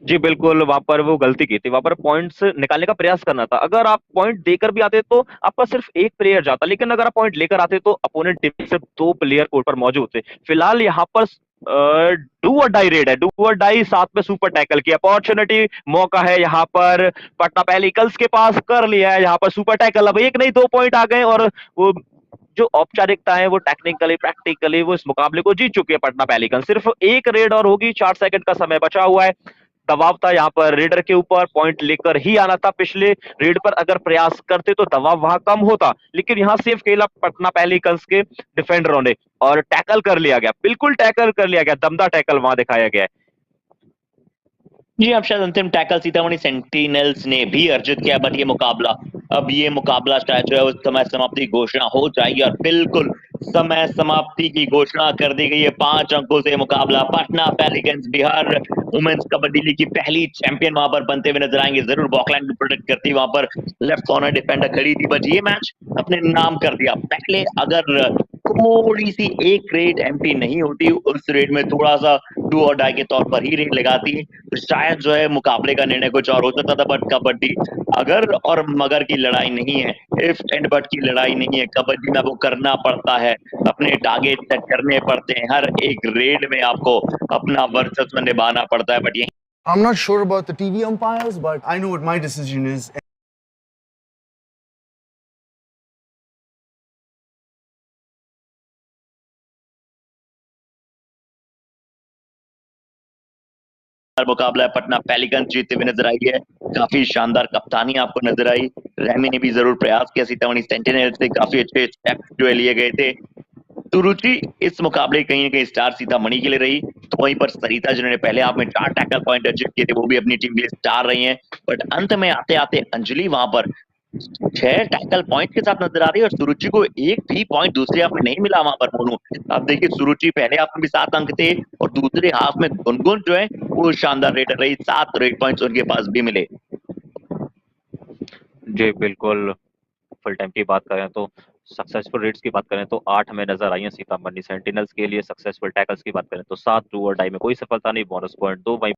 जी बिल्कुल, वहाँ पर वो गलती की थी, वहाँ पर पॉइंट्स निकालने का प्रयास करना था। अगर आप पॉइंट देकर भी आते तो आपका सिर्फ 1 प्लेयर जाता, लेकिन अगर आप पॉइंट लेकर आते तो अपोनेंट टीम में सिर्फ 2 प्लेयर कोर्ट पर मौजूद थे। फिलहाल यहाँ पर डू और डाई रेड है, डू और डाई साथ में सुपर टैकल की अपॉर्चुनिटी, मौका है यहाँ पर पटना पेलिकल्स के पास, कर लिया है यहाँ पर सुपर टैकल। अब 1 नहीं 2 पॉइंट आ गए और वो जो औपचारिकता है वो टेक्निकली प्रैक्टिकली वो इस मुकाबले को जीत चुकी है पटना पेलिकन। सिर्फ 1 रेड और होगी, 4 सेकंड का समय बचा हुआ है। दबाव था यहाँ पर रेडर के ऊपर, पॉइंट लेकर ही आना था। पिछले रेड पर अगर प्रयास करते तो दबाव वहां कम होता, लेकिन यहाँ सेव खेला पटना पेलिकन्स के डिफेंडरों ने और टैकल कर लिया गया, बिल्कुल टैकल कर लिया गया, दमदार टैकल वहां दिखाया गया है। जी, अब शायद अंतिम टैकल सीतामढ़ी सेंटिनल्स ने भी अर्जित किया, बट ये मुकाबला शायद जो है उस समय समाप्ति की घोषणा हो जाएगी और बिल्कुल समय समाप्ति की घोषणा कर दी गई है। 5 अंकों से मुकाबला Patna pelicans Bihar women's kabaddi league की पहली चैंपियन वहां पर बनते हुए नजर आएंगे। जरूर बॉकलैंड को प्रोटेक्ट करती वहां पर लेफ्ट कॉर्नर डिफेंडर खड़ी थी, बट ये मैच अपने नाम कर दिया। पहले अगर थोड़ी सी एक रेड एम्प्टी नहीं होती, उस रेड में थोड़ा सा डू और डाई के तौर पर ही रेड लगाती तो शायद जो है मुकाबले का निर्णय कुछ और हो सकता था। बट कबड्डी अगर और मगर की लड़ाई नहीं है, इफ एंड बट की लड़ाई नहीं है। कबड्डी में आपको करना पड़ता है, अपने टारगेट सेट करने पड़ते हैं, हर एक रेड में आपको अपना वर्चस्व निभाना पड़ता है। बट यही I'm not sure about the TV umpires, but I know what my decision is. मुकाबला है पटना पेलिकन जीतते हुए नजर आई है। काफी शानदार कप्तानी आपको नजर आई। रेमी ने भी जरूर प्रयास किया, सीतामढ़ी सेंटिनल्स से काफी अच्छे स्टेप जो है लिए गए थे। सुरुचि इस मुकाबले कहीं ना कहीं स्टार सीतामढ़ी के लिए रही, तो वहीं पर सरिता जिन्होंने पहले हाफ में 4 टैकल पॉइंट अर्जित किए थे, वो भी अपनी टीम के लिए स्टार रही हैं। बट अंत में आते आते अंजलि वहां पर 6 टैकल पॉइंट के साथ नजर आ रही है और सुरुचि को एक भी पॉइंट दूसरे हाफ में नहीं मिला वहां पर। मोनू, आप देखिए सुरुचि पहले हाफ में भी 7 अंक थे और दूसरे हाफ में गुनगुन जो है वो शानदार रेडर रही, 7 रेड पॉइंट्स उनके पास भी मिले। जी बिल्कुल, फुल टाइम की बात करें तो सक्सेसफुल रेट्स की बात करें तो 8 हमें नजर आई है सीतामढ़ी सेंटिनल्स के लिए। सक्सेसफुल टैकल्स की बात करें तो 7 डू और डाई में कोई सफलता नहीं, बोनस पॉइंट 2 वहीं